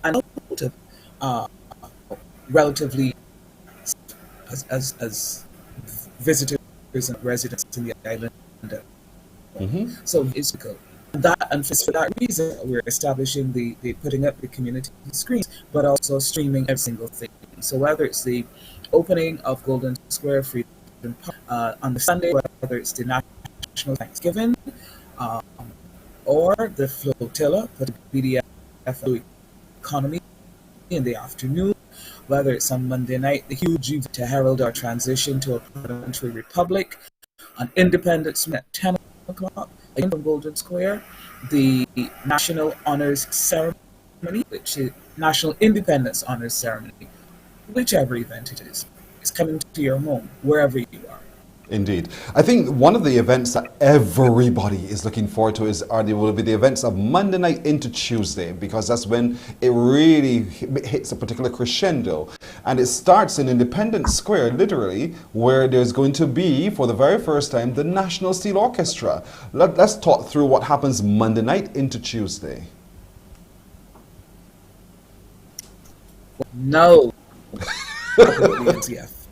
and relatively as visitors and residents in the island So it's good. And for that reason, we're establishing the putting up the community screens, but also streaming every single thing. So whether it's the opening of Golden Square Freedom Park on the Sunday, whether it's the National Thanksgiving, or the flotilla for the BDF economy in the afternoon, whether it's on Monday night, the huge event to herald our transition to a parliamentary republic, on Independence at 10 o'clock, again from Golden Square, the National Honors Ceremony, which is National Independence Honors Ceremony, whichever event it is coming to your home, wherever you are. Indeed. I think one of the events that everybody is looking forward to will be the events of Monday night into Tuesday, because that's when it really hits a particular crescendo. And it starts in Independence Square, literally, where there's going to be, for the very first time, the National Steel Orchestra. Let's talk through what happens Monday night into Tuesday. No.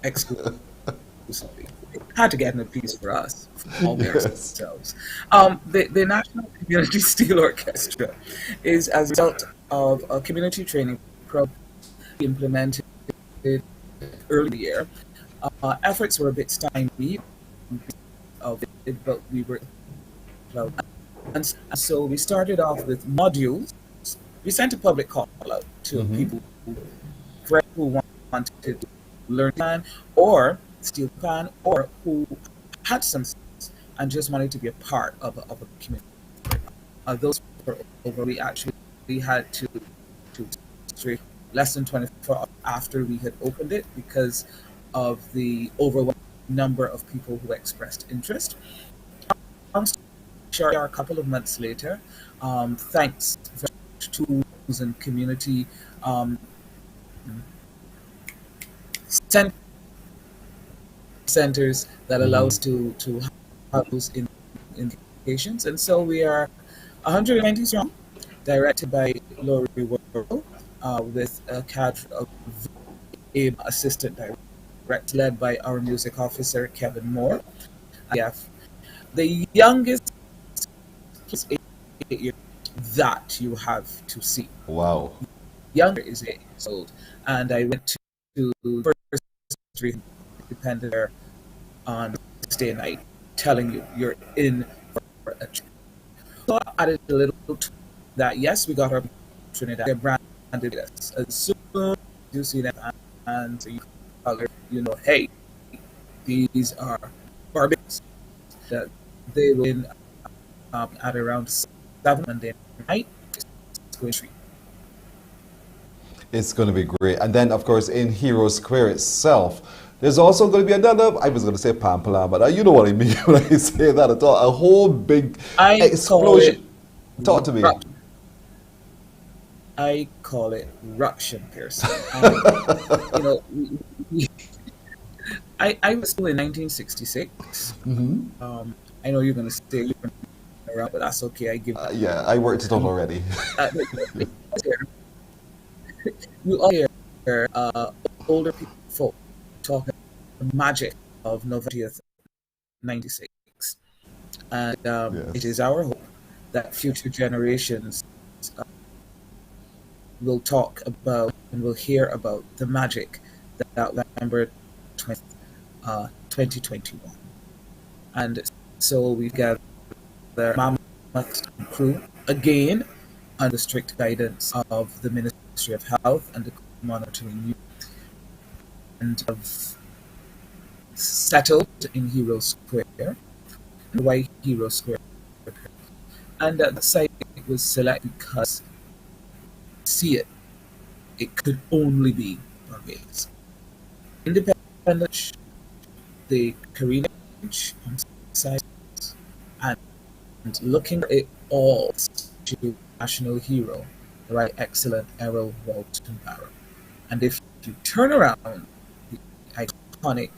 Exclusively. Had to get in a piece for us, all themselves. The National Community Steel Orchestra is as a result of a community training program implemented early in the year. Efforts were a bit stymied of it, but we were and so we started off with modules. We sent a public call out to people who wanted to learn plan or steel plan, or who had some and just wanted to be a part of a community. Those were over. We actually had to less than 24 hours after we had opened it because of the overwhelming number of people who expressed interest. Sure, a couple of months later, thanks to tools and community centers that allows to have those indications, and so we are 190 strong, directed by Lori Worrell, with a cadre of assistant director led by our music officer Kevin Moore. The youngest is 8 years that you have to see. Wow. Younger is 8 years old, and I went to first three independent there on Thursday night, telling you you're in for a treat. So I added a little to that. Yes, we got our Trinidad. They branded us as soon as you see them and you know, hey, these are Barbados. That they will in at around 7 Monday night. It's going to be great. And then, of course, in Hero Square itself, there's also going to be another, I was going to say Pampala, but you know what I mean when I say that at all. A whole big explosion. Talk to me. I call it Ruction, Pearson. You know, I was still in 1966. I know you're going to say you've been around, but that's okay. I give. Yeah, I worked it out already. You all hear older people talking the magic of November 96, and it is our hope that future generations will talk about and will hear about the magic that November 2021. And so we gather the Mammoth crew again under strict guidance of the Ministry of Health and the monitoring unit, and have settled in Hero Square, why Hero Square, and the site was selected because it could only be Barbados. Independent, the Caribbean side, and looking at it all to national hero, the right excellent Errol Walton Barrow. And if you turn around the iconic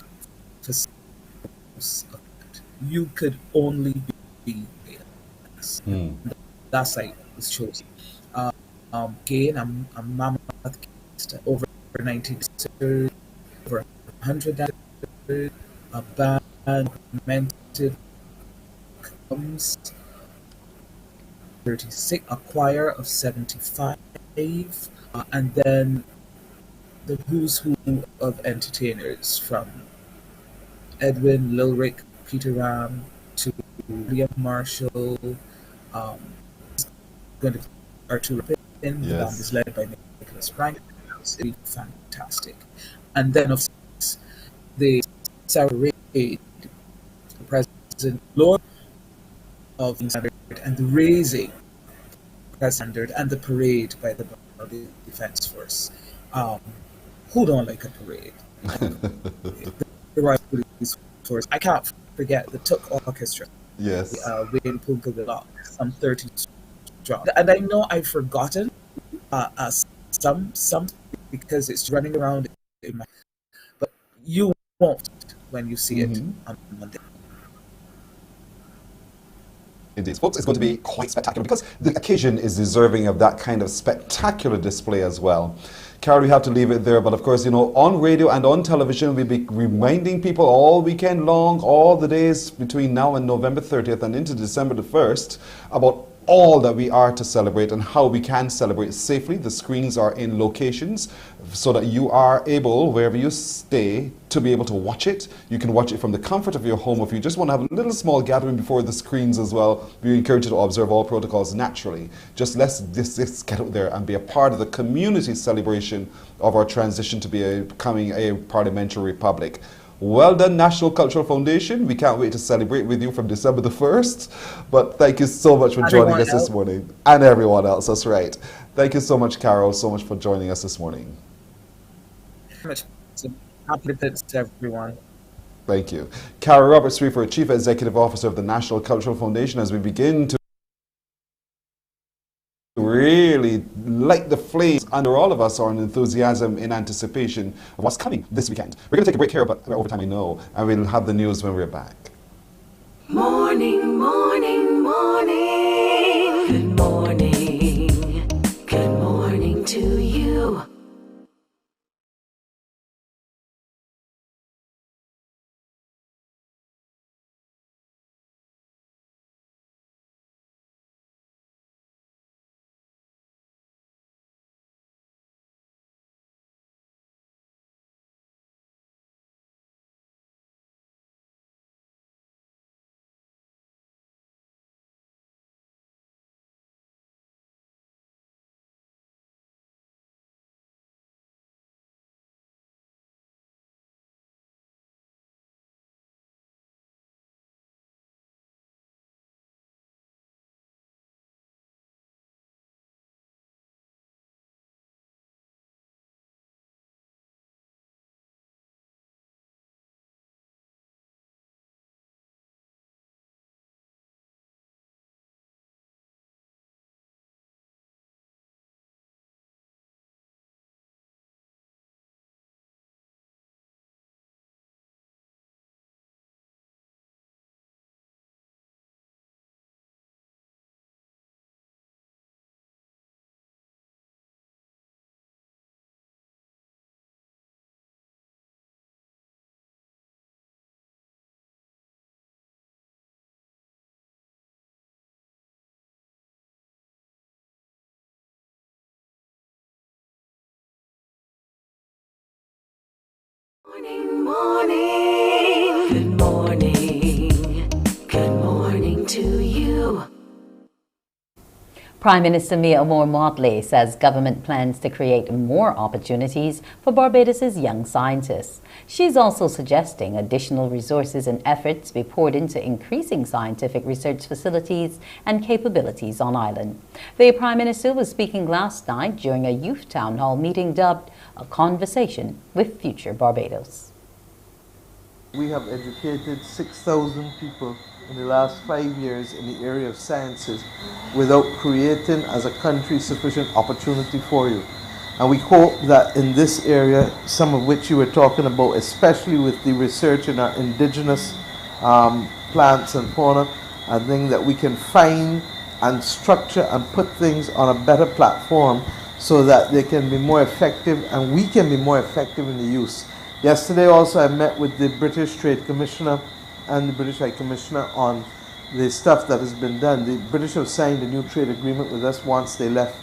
facades of it, you could only be Barbados. That site was chosen. Again, a mammoth cast, over 90 dancers, over 100 dancers, a band, augmented 36, a choir of 75, and then the who's who of entertainers from Edwin Lilrick, Peter Ram, to William Marshall, going to Arturo Pin. The band is led by Nicholas Frank. It's really fantastic. And then, of course, the Sarah Reid, the President Lord of the Standard, and the raising Standard, and the parade by the Defense Force. Hold on like a parade. The Royal Police Force. I can't forget the Tuk Orchestra. Yes. Wayne Punka Block, some 30 strong. And I know I've forgotten some because it's running around in my, but you won't when you see it on Monday. Indeed, folks, it's going to be quite spectacular because the occasion is deserving of that kind of spectacular display as well. Carol, we have to leave it there, but of course, you know, on radio and on television, we'll be reminding people all weekend long, all the days between now and November 30th and into December the 1st, about all that we are to celebrate and how we can celebrate safely. The screens are in locations so that you are able, wherever you stay, to be able to watch it. You can watch it from the comfort of your home. If you just want to have a little small gathering before the screens as well, we encourage you to observe all protocols naturally. Just let's get out there and be a part of the community celebration of our transition to becoming a parliamentary republic. Well done, National Cultural Foundation. We can't wait to celebrate with you from December the 1st. But thank you so much for joining us this morning. And everyone else, that's right. Thank you so much, Carol, so much for joining us this morning. Compliments to everyone. Thank you. Carol Roberts-Reefer, Chief Executive Officer of the National Cultural Foundation, as we begin to really light the flames under all of us, our enthusiasm in anticipation of what's coming this weekend. We're going to take a break here, but we're over time, I know, and we'll have the news when we're back. Morning, morning, morning. Good morning. Good morning to you. Morning, morning. Good morning. Good morning to you. Prime Minister Mia Moore-Motley says government plans to create more opportunities for Barbados' young scientists. She's also suggesting additional resources and efforts be poured into increasing scientific research facilities and capabilities on island. The Prime Minister was speaking last night during a youth town hall meeting dubbed A Conversation with Future Barbados. We have educated 6,000 people in the last 5 years in the area of sciences without creating as a country sufficient opportunity for you. And we hope that in this area, some of which you were talking about, especially with the research in our indigenous plants and fauna, I think that we can find and structure and put things on a better platform so that they can be more effective and we can be more effective in the use. Yesterday also I met with the British Trade Commissioner and the British High Commissioner on the stuff that has been done. The British have signed a new trade agreement with us once they left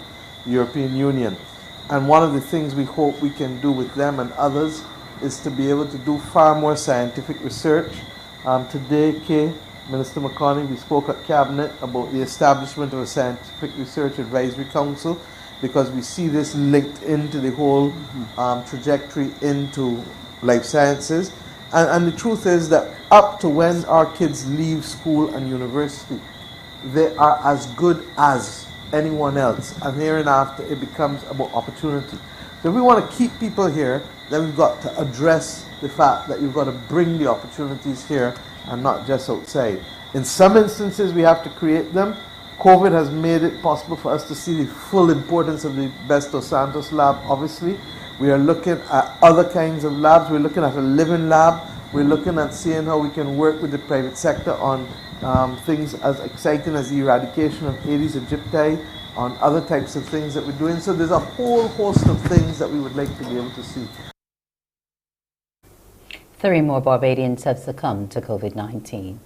the European Union. And one of the things we hope we can do with them and others is to be able to do far more scientific research. Today, Minister McConnell, we spoke at Cabinet about the establishment of a Scientific Research Advisory Council, because we see this linked into the whole trajectory into life sciences. And the truth is that up to when our kids leave school and university, they are as good as anyone else. And hereinafter, it becomes about opportunity. So if we want to keep people here, then we've got to address the fact that you've got to bring the opportunities here and not just outside. In some instances, we have to create them. COVID has made it possible for us to see the full importance of the Best dos Santos lab, obviously. We are looking at other kinds of labs. We're looking at a living lab. We're looking at seeing how we can work with the private sector on things as exciting as the eradication of Aedes aegypti, on other types of things that we're doing. So there's a whole host of things that we would like to be able to see. 3 more Barbadians have succumbed to COVID-19.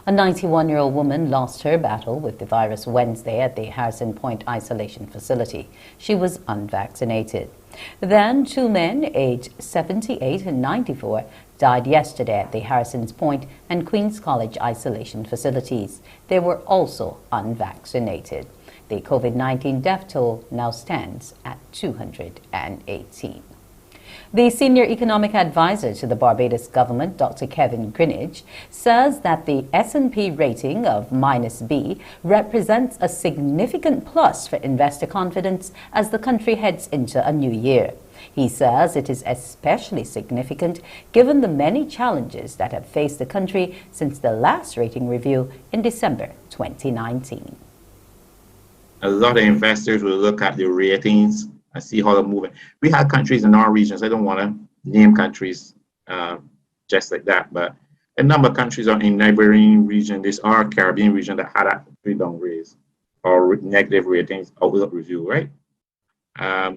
A 91-year-old woman lost her battle with the virus Wednesday at the Harrison Point Isolation Facility. She was unvaccinated. Then 2 men aged 78 and 94 died yesterday at the Harrison's Point and Queen's College Isolation Facilities. They were also unvaccinated. The COVID-19 death toll now stands at 218. The senior economic advisor to the Barbados government, Dr. Kevin Greenidge, says that the S&P rating of -B represents a significant plus for investor confidence as the country heads into a new year. He says it is especially significant given the many challenges that have faced the country since the last rating review in December 2019. A lot of investors will look at the ratings and see how they're moving. We had countries in our regions, I don't want to name countries just like that, but a number of countries are in neighboring region, this our Caribbean region, that had actually downgrades or negative ratings, outlook review, right?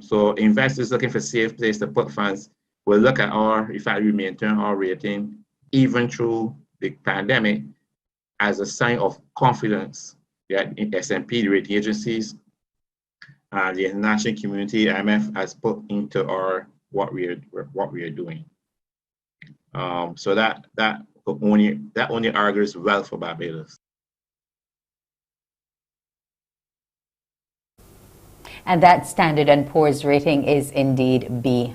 So investors looking for a safe place to put funds will look at in fact, we maintain our rating even through the pandemic as a sign of confidence that in S&P, the rating agencies, the international community, IMF, has put into what we are doing. So that only argues well for Barbados. And that Standard & Poor's rating is indeed B-.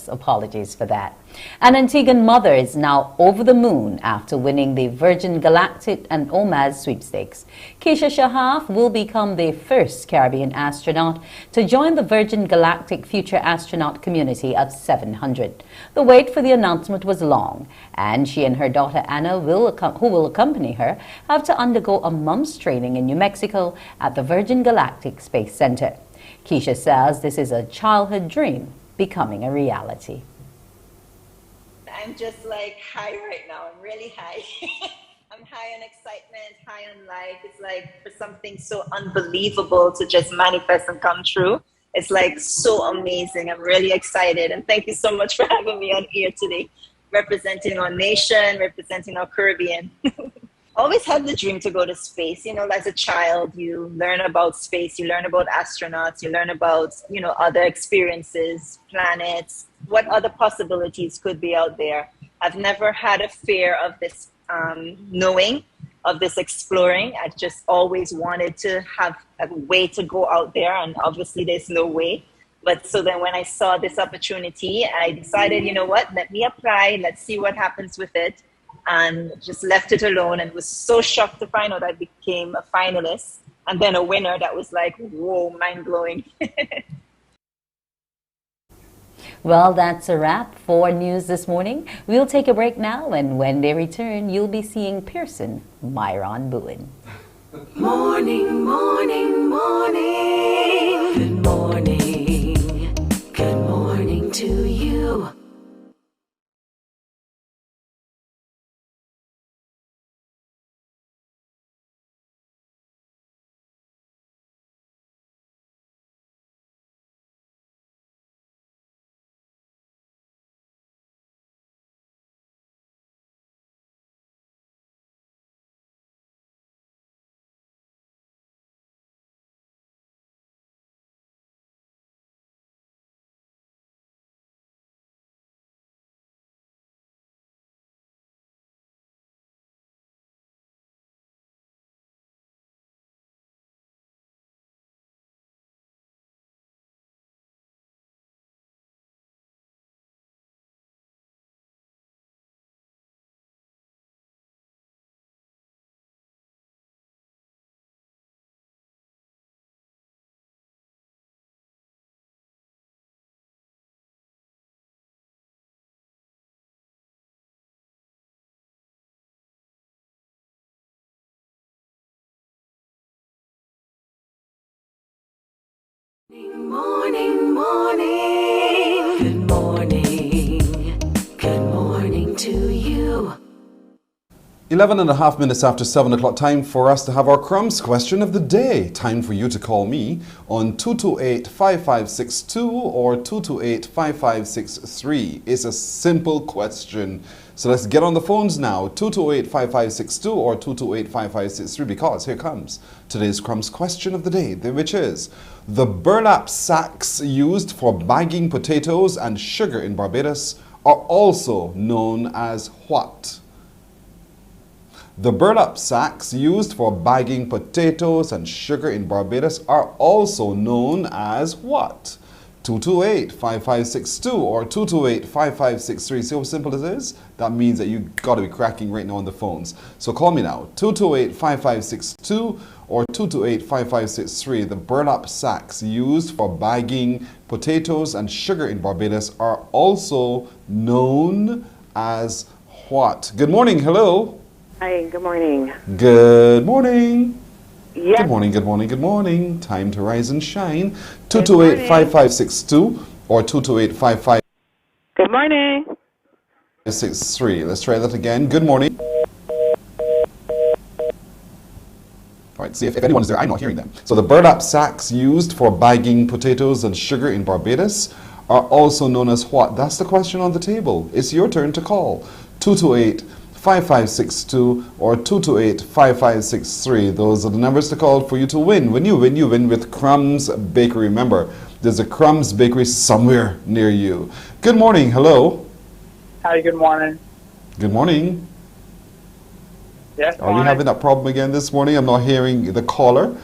Apologies for that. An Antiguan mother is now over the moon after winning the Virgin Galactic and OMAS sweepstakes. Keisha Shahaf will become the first Caribbean astronaut to join the Virgin Galactic future astronaut community of 700. The wait for the announcement was long, and she and her daughter Anna, who will accompany her, have to undergo a month's training in New Mexico at the Virgin Galactic Space Center. Keisha says this is a childhood dream becoming a reality. I'm just like high right now. I'm really high. I'm high on excitement, high on life. It's like for something so unbelievable to just manifest and come true. It's like so amazing. I'm really excited. And thank you so much for having me on here today, representing our nation, representing our Caribbean. Always had the dream to go to space. You know, as a child, you learn about space, you learn about astronauts, you learn about, other experiences, planets, what other possibilities could be out there. I've never had a fear of this knowing, of this exploring. I just always wanted to have a way to go out there, and obviously there's no way. But so then when I saw this opportunity, I decided, you know what, let me apply, let's see what happens with it. And just left it alone, and was so shocked to find out I became a finalist and then a winner. That was like, whoa, mind-blowing. Well, that's a wrap for news this morning. We'll take a break now, and when they return, you'll be seeing Pearson Myron Bowen. Morning, morning, morning. Good morning. Good morning to you. Morning, morning. Good morning. Good morning to you. 11 and a half minutes after 7 o'clock, time for us to have our crumbs question of the day. Time for you to call me on 228-5562 or 228-5563. It's a simple question. So let's get on the phones now, 228-5562 or 228-5563, because here comes today's crumbs question of the day, which is: the burlap sacks used for bagging potatoes and sugar in Barbados are also known as what? The burlap sacks used for bagging potatoes and sugar in Barbados are also known as what? 228-5562 or 228-5563. See how simple it is? That means that you got to be cracking right now on the phones. So call me now, 228-5562 or 228-5563. The burlap sacks used for bagging potatoes and sugar in Barbados are also known as what? Good morning, hello. Hi, good morning. Good morning. Yes. Good morning, good morning, good morning. Time to rise and shine. 228-5562 or 228-5563. Good morning. Let's try that again. Good morning. All right, see if anyone's there. I'm not hearing them. So the burlap sacks used for bagging potatoes and sugar in Barbados are also known as what? That's the question on the table. It's your turn to call. 228-5562 or 228-5563. Those are the numbers to call for you to win. When you win with Crumbs Bakery. Remember, there's a Crumbs Bakery somewhere near you. Good morning. Hello. Hi, good morning. Good morning. Yes, Are we having that problem again this morning? I'm not hearing the caller.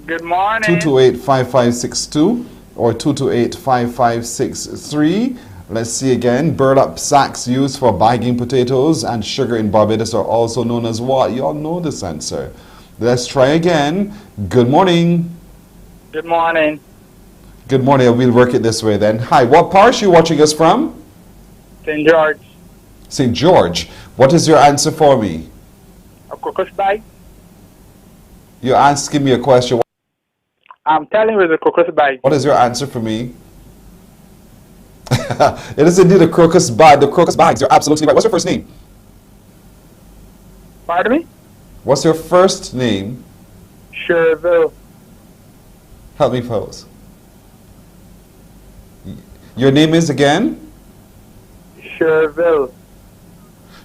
Good morning. 228-5562 or 228-5563. Let's see again. Burlap sacks used for bagging potatoes and sugar in Barbados are also known as what? You all know this answer. Let's try again. Good morning. Good morning. Good morning. We'll work it this way then. Hi, what parish are you watching us from? St. George. St. George. What is your answer for me? A crocus bag. You're asking me a question. I'm telling you it's a crocus bag. What is your answer for me? It is indeed a crocus bag. The crocus bags. You're absolutely right. What's your first name? Pardon me? What's your first name? Cherville. Help me pose. Your name is again? Cherville.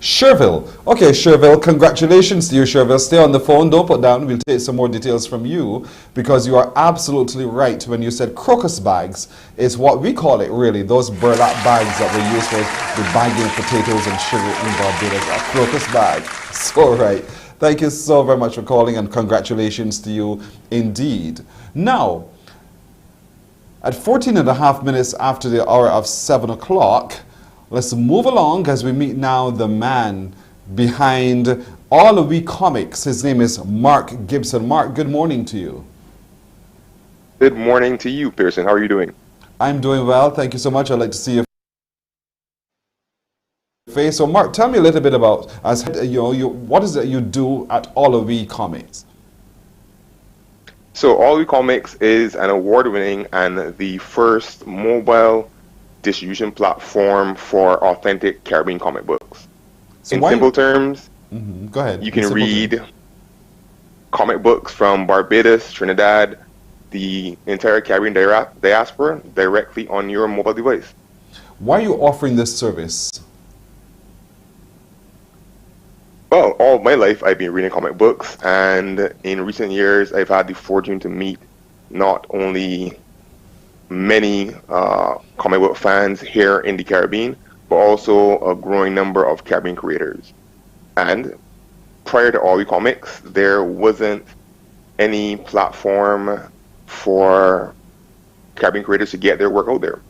Sherville. Okay, Sherville, congratulations to you, Sherville. Stay on the phone, don't put down. We'll take some more details from you, because you are absolutely right when you said crocus bags is what we call it, really. Those burlap bags that we use for the bagging potatoes and sugar in Barbados. A crocus bag. So right. Thank you so very much for calling, and congratulations to you indeed. Now, at 14 and a half minutes after the hour of 7 o'clock, let's move along as we meet now the man behind All We Comics. His name is Mark Gibson. Mark, good morning to you. Good morning to you, Pearson. How are you doing? I'm doing well. Thank you so much. I'd like to see your face. So, Mark, tell me a little bit about what is it you do at All We Comics? So, All We Comics is an award-winning and the first mobile distribution platform for authentic Caribbean comic books. So in simple terms, go ahead. You can read comic books from Barbados, Trinidad, the entire Caribbean diaspora directly on your mobile device. Why are you offering this service? Well, all of my life I've been reading comic books, and in recent years I've had the fortune to meet not only many comic book fans here in the Caribbean, but also a growing number of Caribbean creators. And prior to All We Comics, there wasn't any platform for Caribbean creators to get their work out there.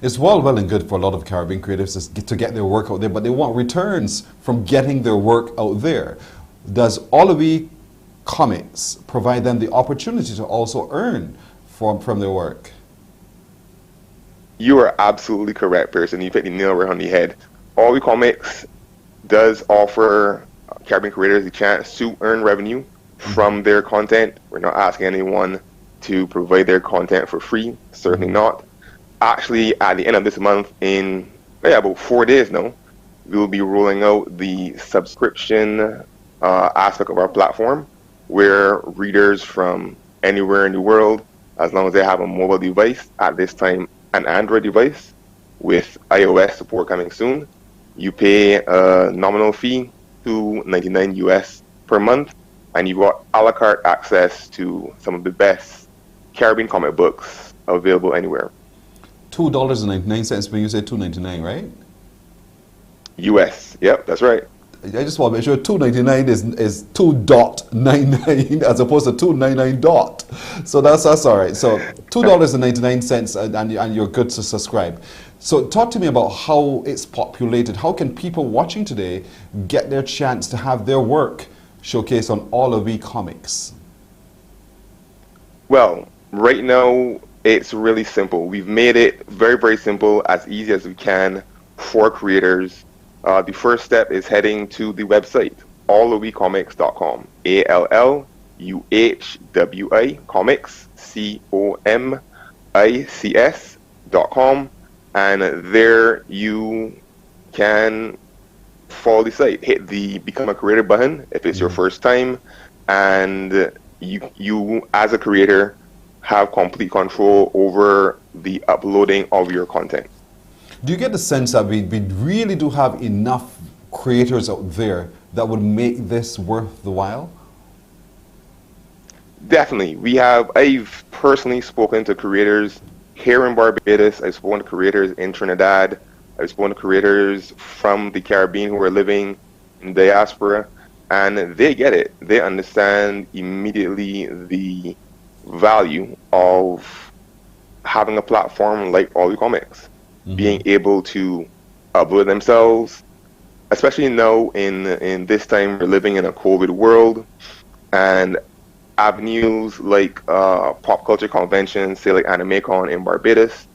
It's well and good for a lot of Caribbean creators to get their work out there, but they want returns from getting their work out there. Does All We Comics provide them the opportunity to also earn from their work? You are absolutely correct, Pearson. You hit the nail right on the head. All We Comics does offer Caribbean creators a chance to earn revenue from their content. We're not asking anyone to provide their content for free. Certainly not. Actually, at the end of this month, in about 4 days now, we will be rolling out the subscription aspect of our platform, where readers from anywhere in the world, as long as they have a mobile device, at this time an Android device, with iOS support coming soon, you pay a nominal fee, $2.99 US per month, and you got a la carte access to some of the best Caribbean comic books available anywhere. $2.99 when you say $2.99, right? US, yep, that's right. I just want to make sure $2.99 is $2.99 as opposed to $2.99 dot. So that's all right. So $2.99 and you're good to subscribe. So talk to me about how it's populated. How can people watching today get their chance to have their work showcased on all of eComics? Well, right now it's really simple. We've made it very, very simple, as easy as we can for creators. The first step is heading to the website, alluhwi.comics.com, ALLUHWI comics, COMICS.com, and there you can follow the site. Hit the Become a Creator button if it's your first time, and you as a creator have complete control over the uploading of your content. Do you get the sense that we really do have enough creators out there that would make this worth the while? Definitely. I've personally spoken to creators here in Barbados. I've spoken to creators in Trinidad. I've spoken to creators from the Caribbean who are living in Diaspora, and they get it. They understand immediately the value of having a platform like All Comics. Being able to upload themselves, especially now in this time we're living in a COVID world, and avenues like pop culture conventions, say like AnimeCon in Barbados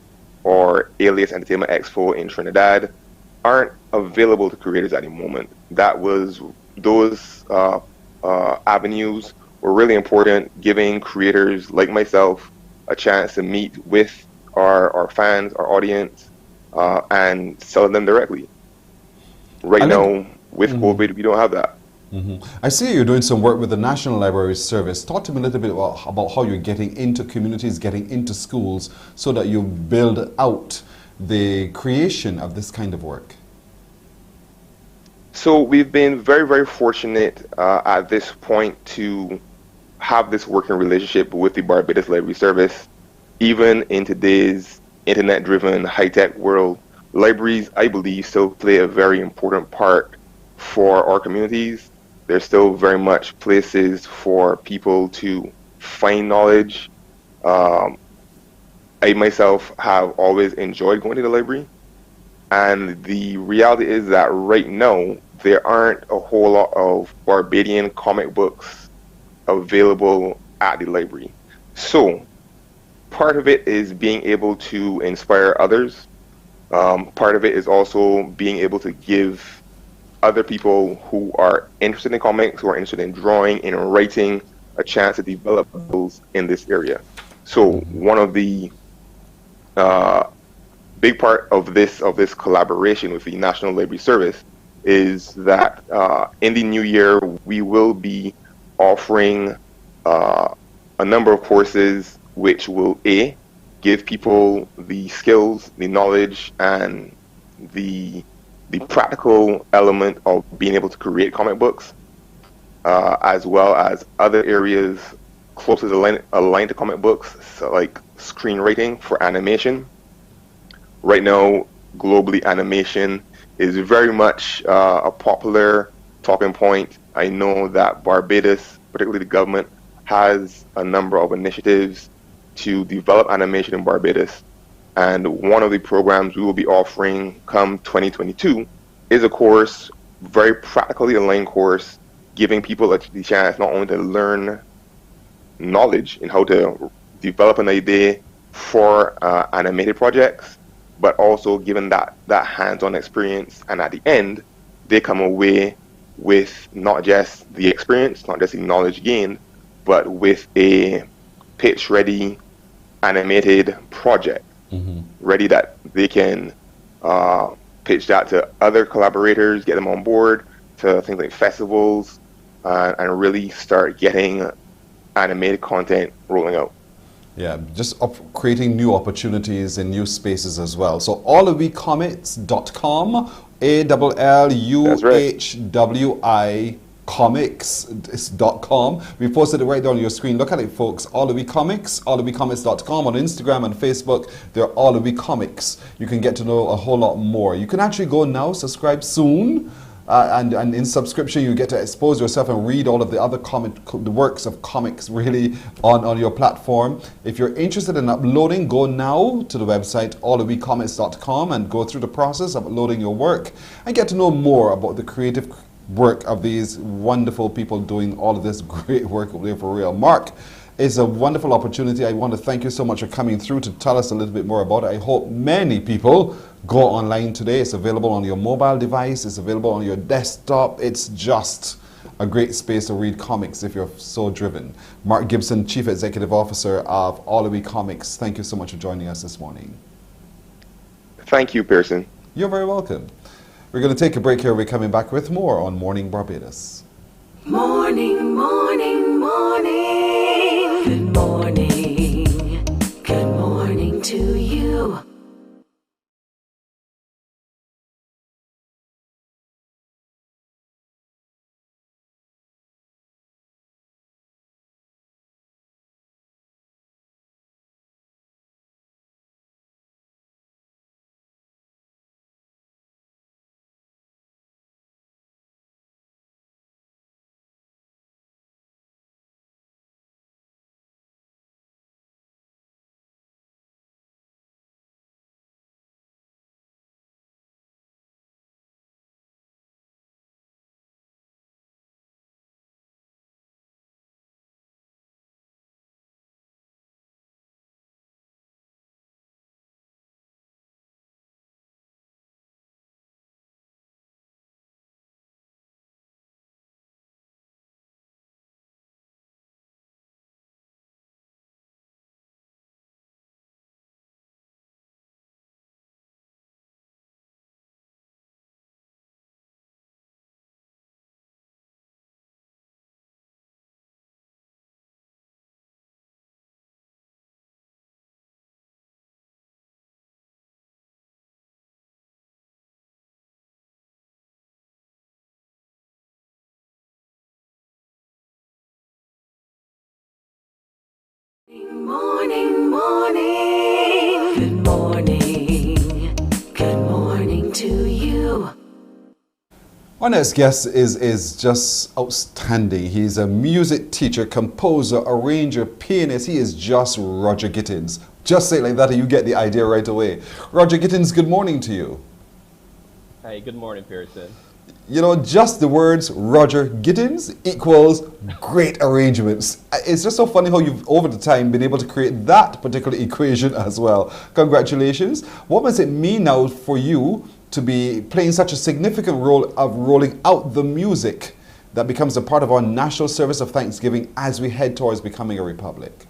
or Alias Entertainment Expo in Trinidad, aren't available to creators at the moment. Those avenues were really important, giving creators like myself a chance to meet with our fans, our audience, and sell them directly. Right now, with COVID, we don't have that. I see you're doing some work with the National Library Service. Talk to me a little bit about how you're getting into communities, getting into schools, so that you build out the creation of this kind of work. So we've been very, very fortunate at this point to have this working relationship with the Barbados Library Service. Even in today's internet-driven high-tech world, libraries, I believe, still play a very important part for our communities. There's still very much places for people to find knowledge. I myself have always enjoyed going to the library, and the reality is that right now there aren't a whole lot of Barbadian comic books available at the library. So part of it is being able to inspire others. Part of it is also being able to give other people who are interested in comics, who are interested in drawing and writing, a chance to develop those in this area. So one of the big part of this collaboration with the National Library Service is that in the new year we will be offering a number of courses which will give people the skills, the knowledge, and the practical element of being able to create comic books, as well as other areas closely aligned to comic books, so like screenwriting for animation. Right now, globally, animation is very much a popular talking point. I know that Barbados, particularly the government, has a number of initiatives to develop animation in Barbados, and one of the programs we will be offering come 2022 is a course, very practically aligned course, giving people the chance not only to learn knowledge in how to develop an idea for animated projects, but also given that hands-on experience, and at the end they come away with not just the experience, not just the knowledge gained, but with a pitch ready animated project, ready that they can pitch that to other collaborators, get them on board to things like festivals, and really start getting animated content rolling out. Yeah, just creating new opportunities in new spaces as well. So alluicomics.com, ALLUHWI comics.com. We posted it right down on your screen. Look at it, folks. Alluicomics, alluicomics.com. On Instagram and Facebook, they're Alluicomics. Comics. You can get to know a whole lot more. You can actually go now, subscribe soon. And in subscription, you get to expose yourself and read all of the other the works of comics really on your platform. If you're interested in uploading, go now to the website alluicomics.com and go through the process of uploading your work and get to know more about the creative work of these wonderful people doing all of this great work over there for real. Mark, it's a wonderful opportunity. I want to thank you so much for coming through to tell us a little bit more about it. I hope many people go online today. It's available on your mobile device. It's available on your desktop. It's just a great space to read comics if you're so driven. Mark Gibson, Chief Executive Officer of Alluicomics. Thank you so much for joining us this morning. Thank you, Pearson. You're very welcome. We're going to take a break here. We're coming back with more on Morning Barbados. Morning, morning, morning. Good morning. Good morning to you. Morning, morning. Good morning. Good morning to you. Our next guest is just outstanding. He's a music teacher, composer, arranger, pianist. He is just Roger Gittins. Just say it like that and you get the idea right away. Roger Gittins, good morning to you. Hi, good morning, Pearson. You know, just the words Roger Gittins equals great arrangements. It's just so funny how you've, over the time, been able to create that particular equation as well. Congratulations. What does it mean now for you to be playing such a significant role of rolling out the music that becomes a part of our National Service of Thanksgiving as we head towards becoming a republic?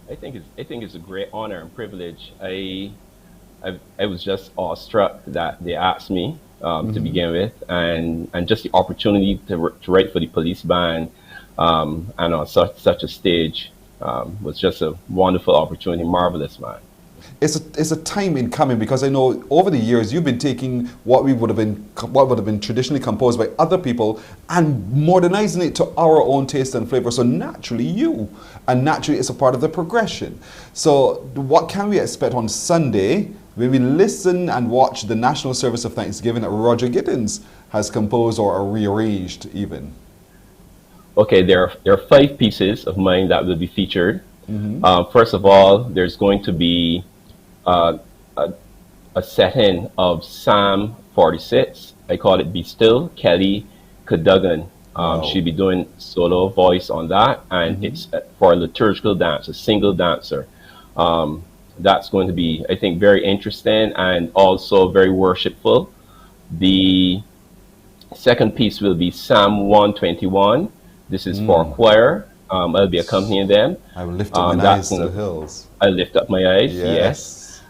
I think it's a great honor and privilege. I was just awestruck that they asked me to begin with, and just the opportunity to write for the police band and on such a stage was just a wonderful opportunity, marvelous, man. It's a time in coming, because I know over the years you've been taking what would have been traditionally composed by other people and modernizing it to our own taste and flavor. So naturally it's a part of the progression. So what can we expect on Sunday when we listen and watch the National Service of Thanksgiving that Roger Gittins has composed or rearranged even? Okay, there are 5 pieces of mine that will be featured. First of all, there's going to be a setting of Psalm 46. I call it Be Still. Kelly Cadogan. She'll be doing solo voice on that, and it's for a liturgical dance, a single dancer. That's going to be, I think, very interesting and also very worshipful. The second piece will be Psalm 121. This is for choir, I'll be accompanying them. I will lift up my eyes to the hills. I lift up my eyes, yes.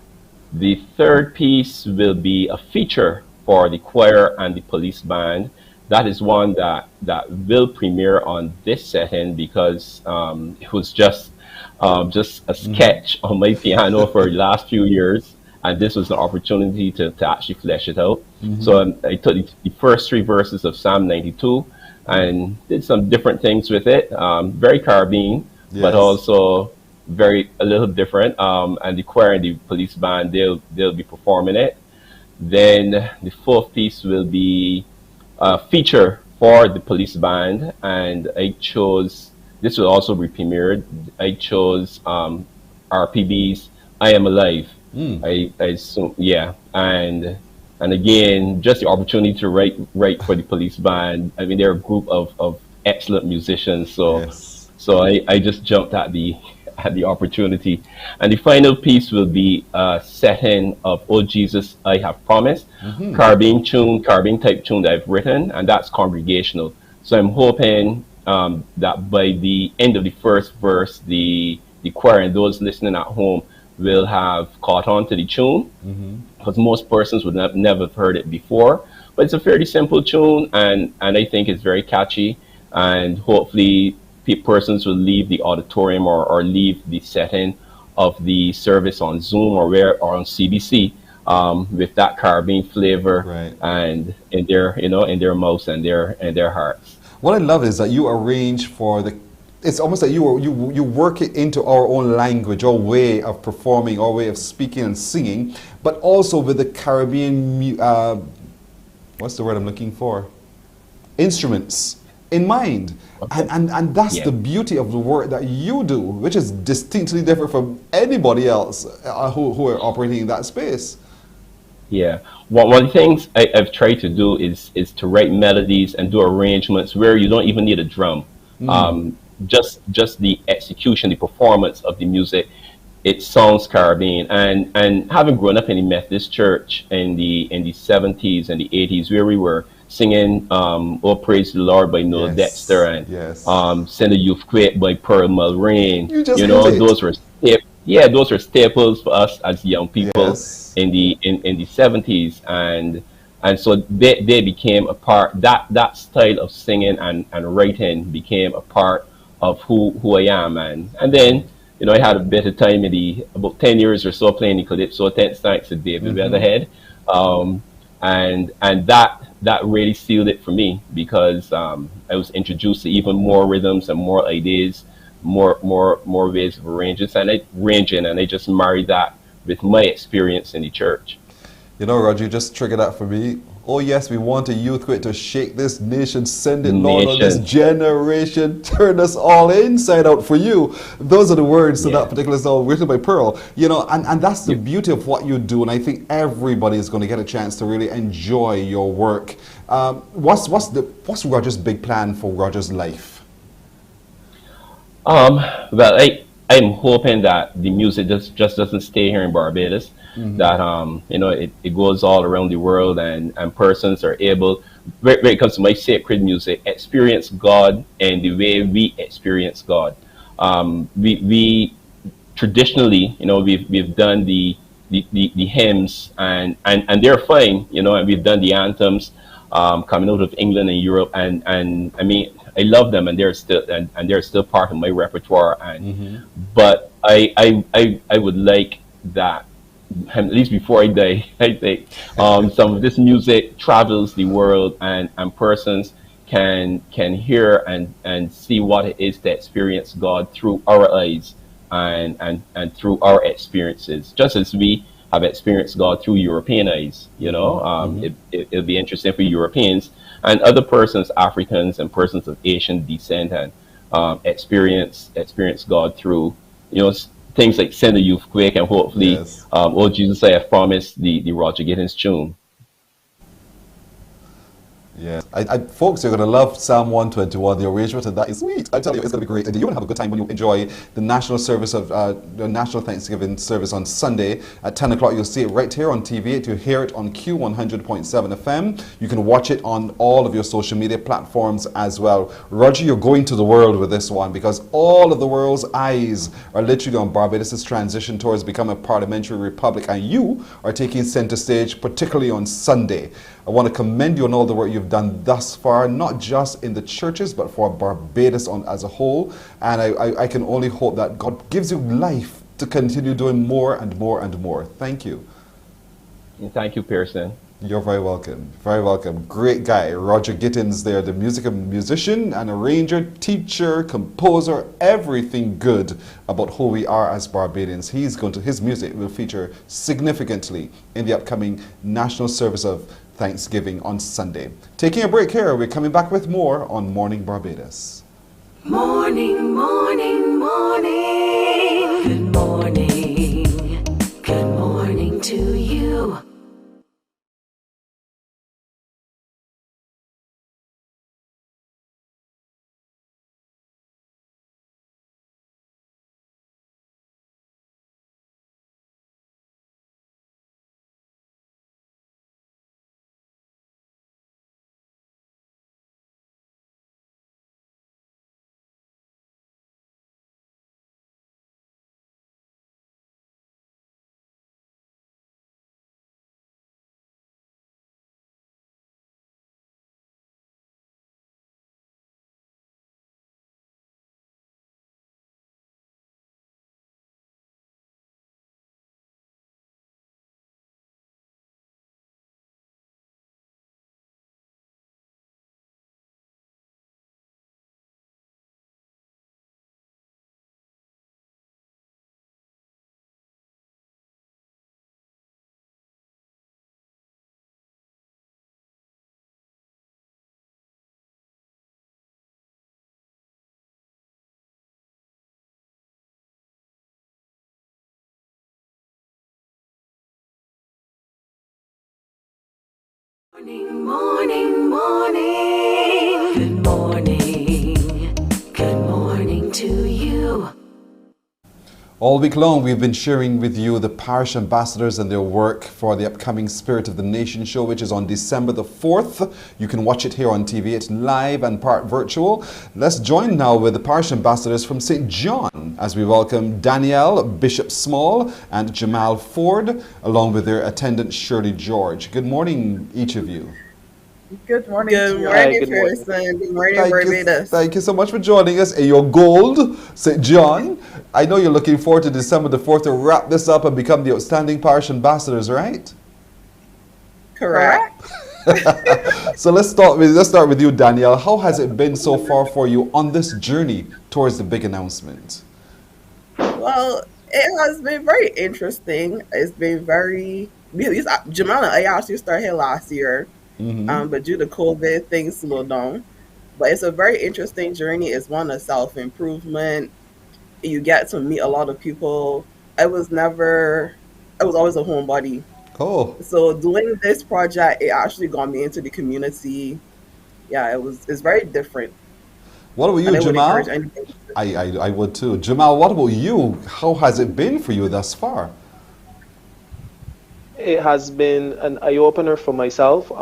The third piece will be a feature for the choir and the police band. That is one that will premiere on this setting because it was just a sketch on my piano for the last few years, and this was an opportunity to actually flesh it out. So I took the first 3 verses of Psalm 92 and did some different things with it. Very Caribbean, but also a little different. And the choir and the police band, they'll be performing it. Then the fourth piece will be a feature for the police band, and I chose, this will also be premiered, I chose RPB's I Am Alive. I assume, and again, just the opportunity to write for the police band. I mean, they're a group of excellent musicians, so I just jumped at the opportunity. And the final piece will be a setting of Oh Jesus, I Have Promised, Caribbean type tune that I've written, and that's congregational. So I'm hoping that by the end of the first verse, the choir and those listening at home will have caught on to the tune, because most persons would never have heard it before. But it's a fairly simple tune, and I think it's very catchy, and hopefully persons will leave the auditorium or leave the setting of the service on Zoom or on CBC with that Caribbean flavor and in their mouths and their hearts. What I love is that you arrange for it's almost like you work it into our own language, our way of performing, our way of speaking and singing, but also with the Caribbean, what's the word I'm looking for? Instruments in mind. And that's the beauty of the work that you do, which is distinctly different from anybody else who are operating in that space. Yeah. One of the things I've tried to do is to write melodies and do arrangements where you don't even need a drum. Just the execution, the performance of the music, it sounds Caribbean. And having grown up in the Methodist Church in the 70s and the 80s, where we were singing Oh Praise the Lord by Noel Dexter and Send a Youth Quake by Pearl Mulrain. Those were staples for us as young people in the 70s, and so they became a part, that style of singing and writing became a part of who I am, and then I had a bit of time about 10 years or so playing the calypso, thanks to David Weatherhead, and that really sealed it for me, because I was introduced to even more rhythms and more ideas, more ways of arranging, and I just married that with my experience in the church. Roger, you just triggered that for me. Oh yes, we want a youth quake to shake this nation, send it, Lord, on this generation, turn us all inside out for you. Those are the words to that particular song written by Pearl. And that's the beauty of what you do, and I think everybody is going to get a chance to really enjoy your work. What's Roger's big plan for Roger's life? Well, I'm hoping that the music just doesn't stay here in Barbados. That it goes all around the world, and persons are able, when it comes to my sacred music, experience God in the way we experience God. We traditionally, we've done the hymns, and they're fine, and we've done the anthems coming out of England and Europe, and I mean, I love them, and they're still part of my repertoire. But I would like that, at least before I die, I think some of this music travels the world, and persons can hear and see what it is to experience God through our eyes and through our experiences, just as we have experienced God through European eyes. It'll be interesting for Europeans and other persons, Africans and persons of Asian descent, and experience God through things like Send a Youth Quake, and hopefully Oh Jesus, I Have Promised, the Roger Gittins tune. Yeah, folks, you're going to love Psalm 121, the arrangement, and that is sweet. I tell you, it's going to be great. And you're going to have a good time when you enjoy the national service of the National Thanksgiving service on Sunday at 10 o'clock. You'll see it right here on TV. You hear it on Q100.7 FM. You can watch it on all of your social media platforms as well. Roger, you're going to the world with this one because all of the world's eyes are literally on Barbados' transition towards becoming a parliamentary republic, and you are taking center stage, particularly on Sunday. I want to commend you on all the work you've done thus far, not just in the churches, but for Barbados as a whole. And I can only hope that God gives you life to continue doing more and more and more. Thank you. Thank you, Pearson. You're very welcome. Very welcome. Great guy. Roger Gittins there, the musician and arranger, teacher, composer, everything good about who we are as Barbadians. His music will feature significantly in the upcoming National Service of Thanksgiving on Sunday. Taking a break here, we're coming back with more on Morning Barbados. Morning, morning, morning. Good morning. Good morning to you. Morning, morning, morning. Good morning. Good morning to you. All week long, we've been sharing with you the parish ambassadors and their work for the upcoming Spirit of the Nation show, which is on December the 4th. You can watch it here on TV. It's live and part virtual. Let's join now with the parish ambassadors from St. John as we welcome Danielle, Bishop Small, and Jamal Ford, along with their attendant Shirley George. Good morning, each of you. Good morning. Good morning, Pearson. Good morning, Barbados. Thank you so much for joining us. And your gold, St. John. I know you're looking forward to December the 4th to wrap this up and become the outstanding parish ambassadors, right? Correct. So let's start with you, Danielle. How has it been so far for you on this journey towards the big announcement? Well, it has been very interesting. It's been very... Jamal and I actually started here last year. Mm-hmm. But due to COVID, things slowed down. But it's a very interesting journey. It's one of self-improvement. You get to meet a lot of people. I was always a homebody. Oh. So doing this project, it actually got me into the community. Yeah, it's very different. What about you, Jamal? I would too. Jamal, what about you? How has it been for you thus far? It has been an eye-opener for myself.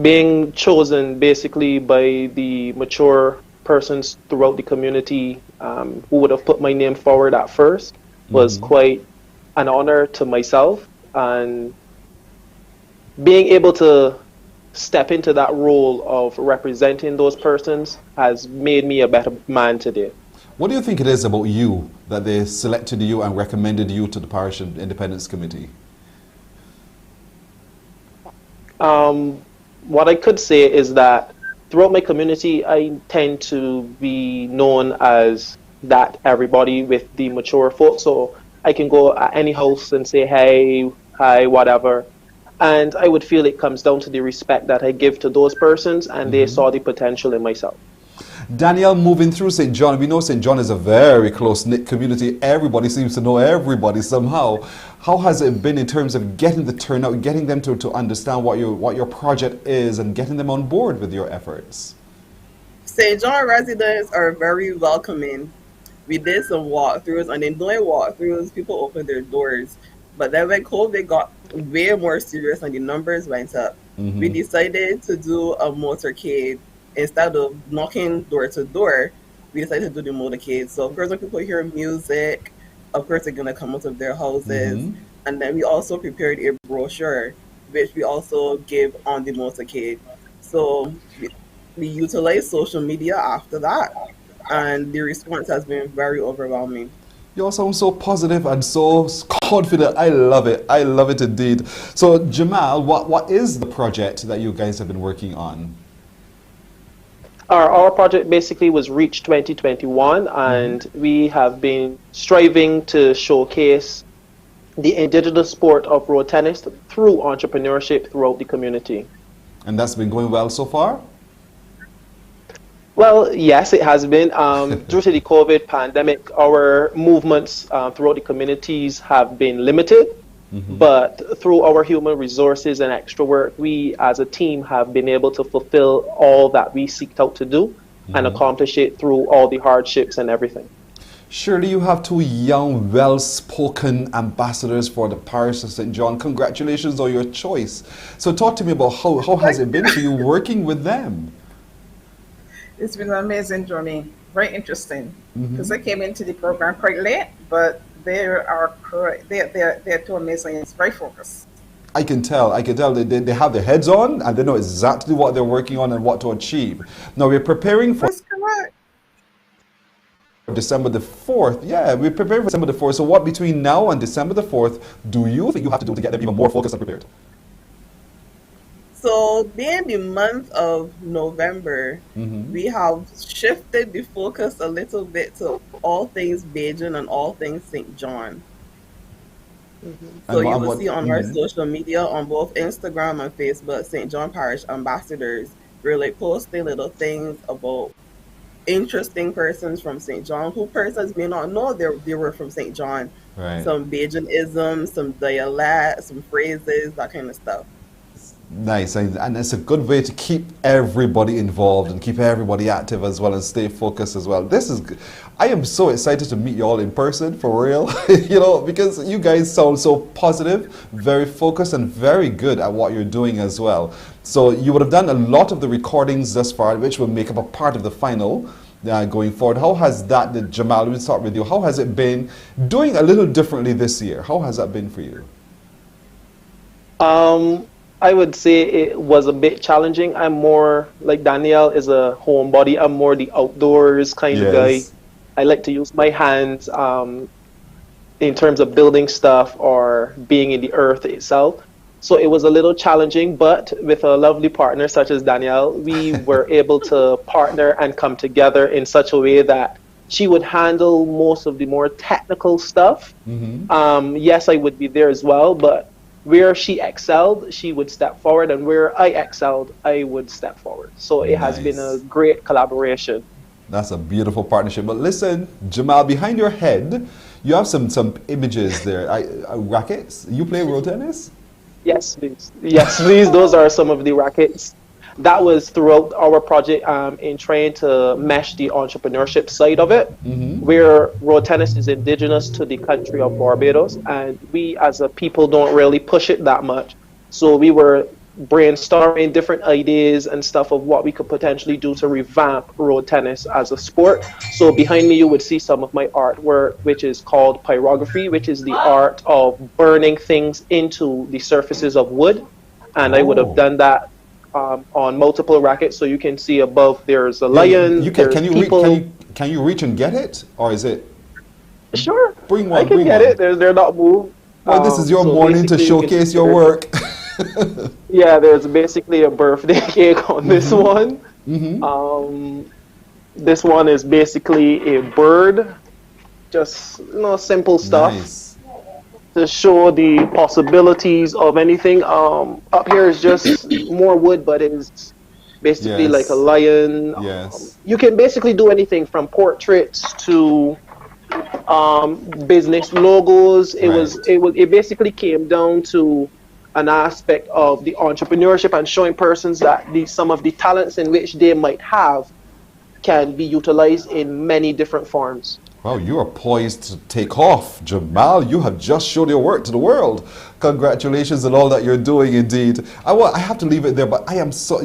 Being chosen basically by the mature persons throughout the community who would have put my name forward at first was quite an honor to myself, and being able to step into that role of representing those persons has made me a better man today. What do you think it is about you that they selected you and recommended you to the Parish Independence Committee? What I could say is that throughout my community, I tend to be known as that everybody with the mature folk. So I can go at any house and say, hey, hi, whatever. And I would feel it comes down to the respect that I give to those persons, and they saw the potential in myself. Danielle, moving through St. John, we know St. John is a very close-knit community. Everybody seems to know everybody somehow. How has it been in terms of getting the turnout, getting them to understand what your project is and getting them on board with your efforts? St. John residents are very welcoming. We did some walkthroughs, and in doing walkthroughs, people opened their doors. But then when COVID got way more serious and the numbers went up, we decided to do a motorcade. Instead of knocking door to door, we decided to do the motorcade. So of course, when people hear music, of course they're gonna come out of their houses. And then we also prepared a brochure, which we also give on the motorcade. So we utilized social media after that, and the response has been very overwhelming. You all sound so positive and so confident. I love it. I love it indeed. So Jamal, what is the project that you guys have been working on? Our project basically was Reach 2021, and we have been striving to showcase the indigenous sport of road tennis through entrepreneurship throughout the community. And that's been going well so far? Well, yes, it has been. Due to the COVID pandemic, our movements throughout the communities have been limited. But through our human resources and extra work, we as a team have been able to fulfill all that we seeked out to do and accomplish it through all the hardships and everything. Surely you have two young, well-spoken ambassadors for the Parish of St. John. Congratulations on your choice. So talk to me about how has it been for you working with them? It's been an amazing journey, very interesting. Because I came into the program quite late, but they're too amazing. It's very focused. I can tell they have their heads on and they know exactly what they're working on and what to achieve. Now we're preparing for December the 4th. Yeah, we're preparing for December the 4th. So what between now and December the 4th do you think you have to do to get them even more focused and prepared? So being the month of November, we have shifted the focus a little bit to all things Beijing and all things St. John. So you will see on our social media, on both Instagram and Facebook, St. John Parish Ambassadors, we're like posting little things about interesting persons from St. John, who persons may not know they were from St. John. Right. Some Bajan-isms, some dialect, some phrases, that kind of stuff. Nice, and it's a good way to keep everybody involved and keep everybody active as well and stay focused as well. This is good. I am so excited to meet you all in person, for real, you know, because you guys sound so positive, very focused and very good at what you're doing as well. So you would have done a lot of the recordings thus far, which will make up a part of the final going forward. How has that, Jamal, we'll start with you. How has it been doing a little differently this year? How has that been for you? I would say it was a bit challenging. I'm more, like Danielle is a homebody. I'm more the outdoors kind of guy. I like to use my hands in terms of building stuff or being in the earth itself. So it was a little challenging, but with a lovely partner such as Danielle, we were able to partner and come together in such a way that she would handle most of the more technical stuff. Yes, I would be there as well, but where she excelled, she would step forward, and where I excelled, I would step forward. So it has been a great collaboration. That's a beautiful partnership. But listen, Jamal, behind your head, you have some images there. Rackets? You play road tennis? Yes, please. Yes, please. Those are some of the rackets. That was throughout our project in trying to mesh the entrepreneurship side of it, where road tennis is indigenous to the country of Barbados, and we as a people don't really push it that much. So we were brainstorming different ideas and stuff of what we could potentially do to revamp road tennis as a sport. So behind me you would see some of my artwork, which is called pyrography, which is the art of burning things into the surfaces of wood. And I would have done that on multiple rackets. So you can see above there's a lion. Can you reach and get it, or is it? Sure. Bring one. I can get it. They're not moved. Well, this is your morning to showcase your work. Yeah, there's basically a birthday cake on this one. This one is basically a bird. Just simple stuff. Nice. To show the possibilities of anything. Up here is just more wood, but it's basically like a Yes. lion. Yes. You can basically do anything from portraits to business logos. It basically came down to an aspect of the entrepreneurship and showing persons that some of the talents in which they might have can be utilized in many different forms. Wow, you are poised to take off. Jamal, you have just showed your work to the world. Congratulations on all that you're doing indeed. I have to leave it there, but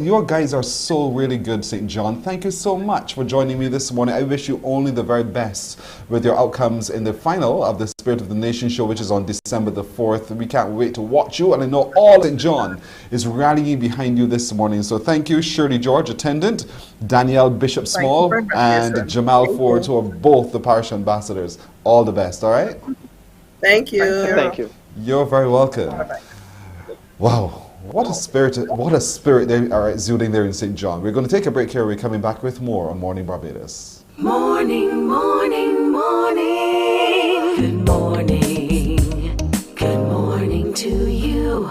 your guys are so really good, St. John. Thank you so much for joining me this morning. I wish you only the very best with your outcomes in the final of the Spirit of the Nation show, which is on December the 4th. We can't wait to watch you, and I know all St. John is rallying behind you this morning. So thank you, Shirley George, attendant, Danielle Bishop Small, and Jamal Ford, who are both the parish ambassadors. All the best, all right? Thank you. Thank you. You're very welcome. Wow, what a spirit they are exuding there in St. John. We're going to take a break here. We're coming back with more on Morning Barbados. Morning, morning, morning. Good morning. Good morning to you.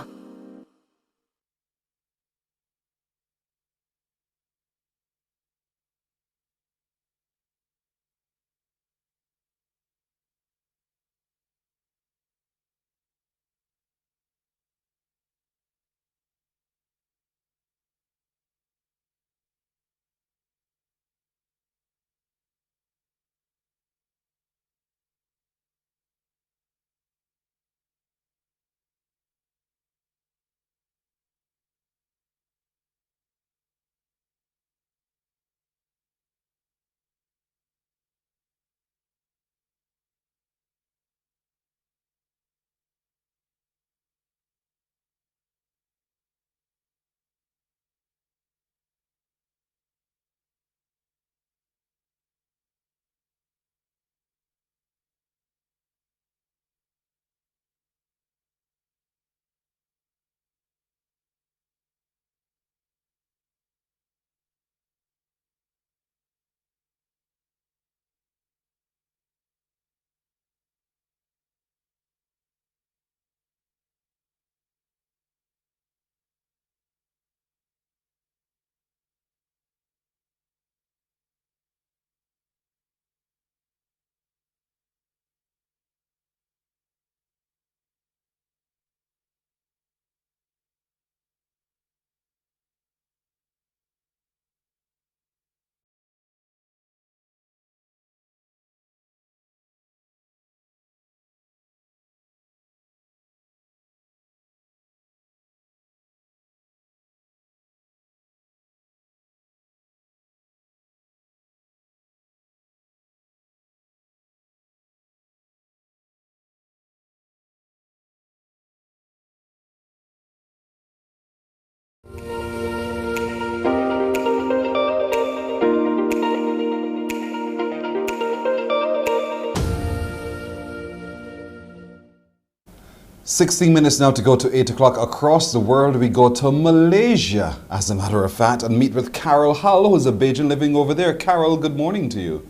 Sixteen minutes now to go to 8 o'clock. Across the world, we go to Malaysia, as a matter of fact, and meet with Carol Hull, who's a Bajan living over there. Carol, good morning to you.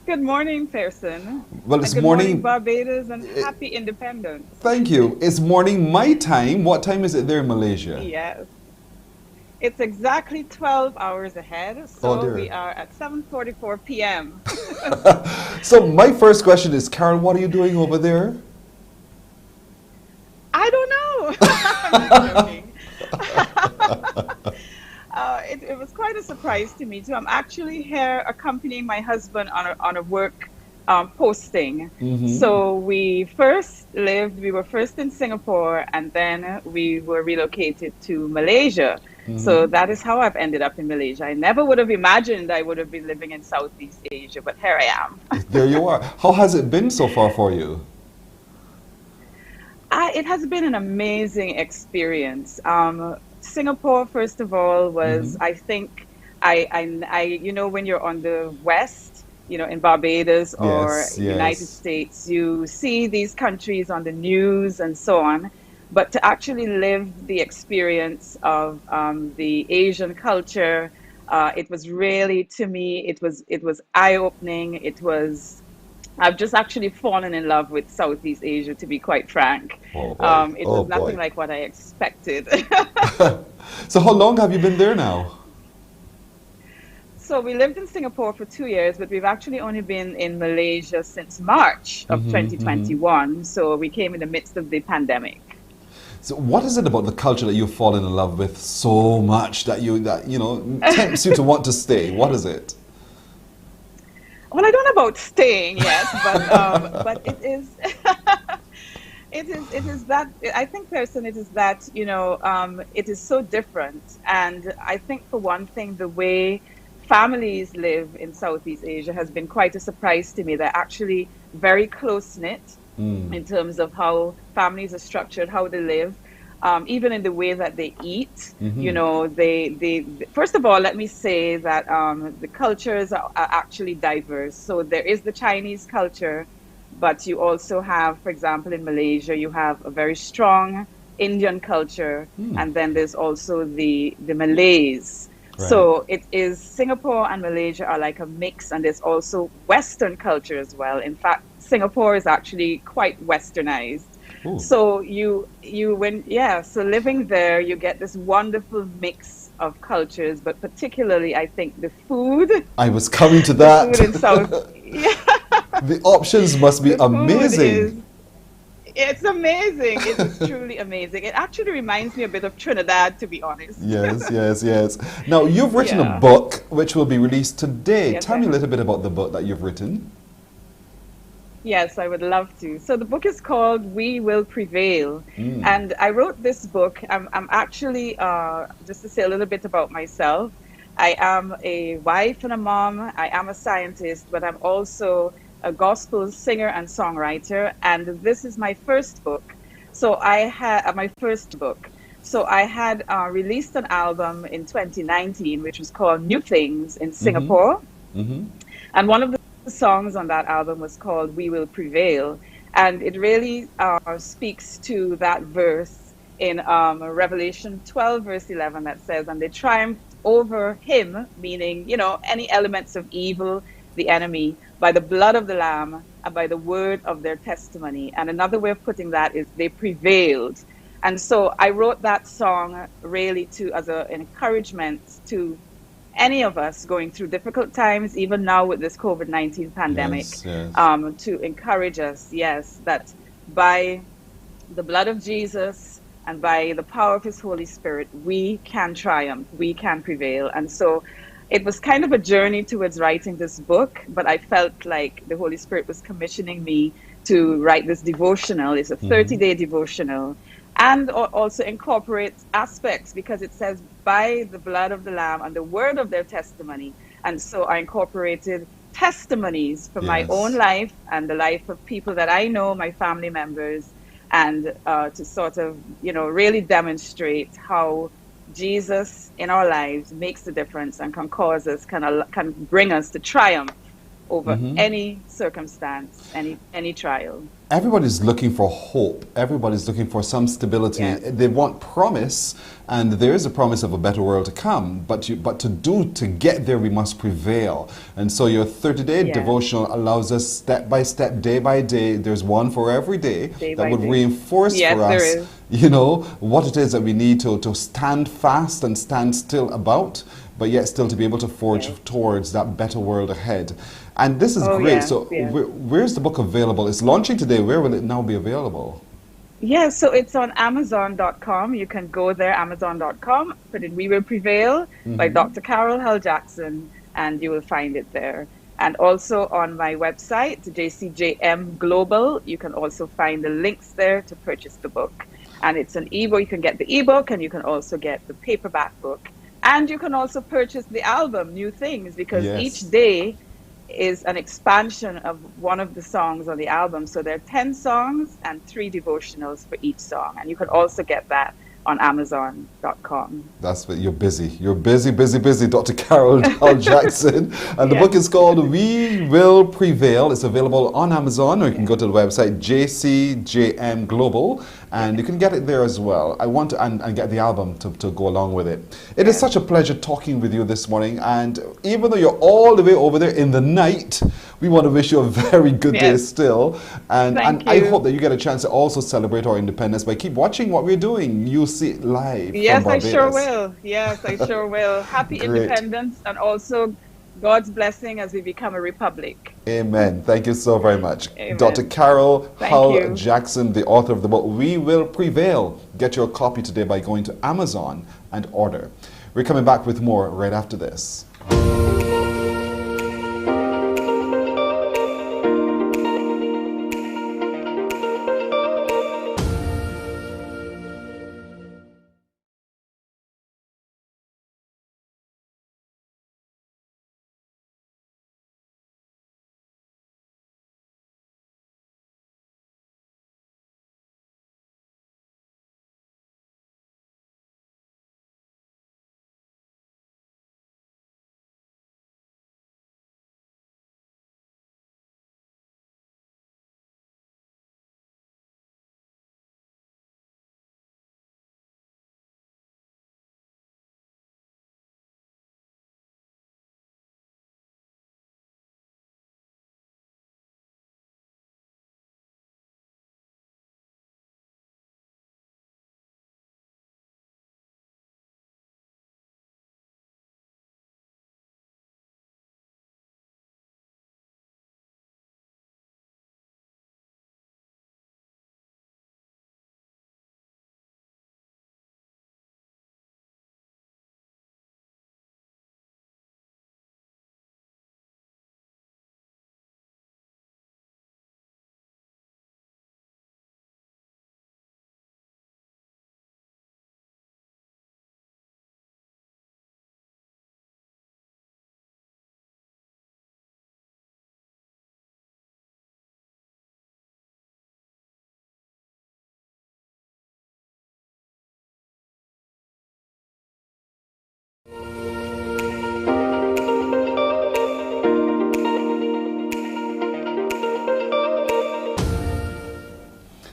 Good morning, Pearson. Well, it's good morning Barbados, and happy independence. Thank you. It's morning my time. What time is it there in Malaysia? Yes. It's exactly 12 hours ahead, so dear. we are at 7:44 p.m. So my first question is, Carol, what are you doing over there? I don't know. I'm just joking. It was quite a surprise to me too. I'm actually here accompanying my husband on a work posting. So we were first in Singapore, and then we were relocated to Malaysia. So that is how I've ended up in Malaysia. I never would have imagined I would have been living in Southeast Asia, but here I am. There you are. How has it been so far for you? It has been an amazing experience. Singapore, first of all, was I think you know, when you're on the west, you know, in Barbados or United States, you see these countries on the news and so on. But to actually live the experience of the Asian culture, it was really, to me, it was eye-opening. It was I've just actually fallen in love with Southeast Asia, to be quite frank. Oh, boy. It Oh, was nothing boy. like what I expected. So how long have you been there now? So we lived in Singapore for 2 years, but we've actually only been in Malaysia since March of 2021. So we came in the midst of the pandemic. So what is it about the culture that you've fallen in love with so much that you know tempts you to want to stay? What is it? Well, I don't know about staying yet, but it is. It is that, I think, person, it is that, it is so different. And I think, for one thing, the way families live in Southeast Asia has been quite a surprise to me. They're actually very close-knit in terms of how families are structured, how they live, even in the way that they eat. They first of all, let me say that the cultures are actually diverse. So there is the Chinese culture, but you also have, for example, in Malaysia, you have a very strong Indian culture, and then there's also the Malays. Right. So it is, Singapore and Malaysia are like a mix, and there's also Western culture as well. In fact, Singapore is actually quite Westernized. Ooh. So so living there, you get this wonderful mix of cultures, but particularly, I think, the food. I was coming to that. The food in South. The options must be amazing. It's amazing. It is truly amazing. It actually reminds me a bit of Trinidad, to be honest. Yes. Now, you've written a book which will be released today. Yes, Tell me a little bit about the book that you've written. Yes, I would love to. So the book is called We Will Prevail. And I wrote this book. I'm actually, just to say a little bit about myself, I am a wife and a mom. I am a scientist, but I'm also a gospel singer and songwriter. And this is my first book. So I had my first book. So I had released an album in 2019, which was called New Things in Singapore. And one of the songs on that album was called We Will Prevail. And it really speaks to that verse in Revelation 12, verse 11, that says, and they triumphed over him, meaning, any elements of evil, the enemy, by the blood of the Lamb and by the word of their testimony. And another way of putting that is they prevailed. And so I wrote that song really as an encouragement to any of us going through difficult times, even now with this COVID-19 pandemic, to encourage us, that by the blood of Jesus and by the power of his Holy Spirit, we can triumph, we can prevail. And so it was kind of a journey towards writing this book, but I felt like the Holy Spirit was commissioning me to write this devotional. It's a 30-day devotional, and also incorporate aspects, because it says by the blood of the Lamb and the word of their testimony. And so I incorporated testimonies from my own life and the life of people that I know, my family members, and to sort of, really demonstrate how Jesus in our lives makes the difference and can cause us, can bring us to triumph over any circumstance, any trial. Everybody's looking for hope. Everybody's looking for some stability. Yes. They want promise, and there is a promise of a better world to come. But to get there, we must prevail. And so your 30-day devotional allows us step by step, day by day. There's one for every day that would reinforce for us, what it is that we need to stand fast and stand still about, but yet still to be able to forge towards that better world ahead. And this is great. Where's the book available? It's launching today. Where will it now be available? Yeah, so it's on Amazon.com. You can go there, Amazon.com, put in We Will Prevail by Dr. Carol Hull Jackson, and you will find it there. And also on my website, JCJM Global, you can also find the links there to purchase the book. And it's an ebook. You can get the ebook, and you can also get the paperback book. And you can also purchase the album, New Things, because each day is an expansion of one of the songs on the album. So there are 10 songs and 3 devotionals for each song. And you can also get that on Amazon.com. That's what you're busy. You're busy, Dr. Carol Hull Jackson. And the book is called We Will Prevail. It's available on Amazon, or you can go to the website JCJM Global, and you can get it there as well. I want to and get the album to go along with it. It is such a pleasure talking with you this morning, and even though you're all the way over there in the night, We want to wish you a very good day Yes. still. And Thank I you. hope that you get a chance to also celebrate our independence by keep watching what we're doing. You'll see it live from Yes, I sure Barbados. will. Yes, I sure will. Happy Great. independence and also God's blessing as we become a republic. Amen. Thank you so very much. Amen. Dr. Carol Thank Hull you. Jackson, the author of the book, We Will Prevail. Get your copy today by going to Amazon and order. We're coming back with more right after this.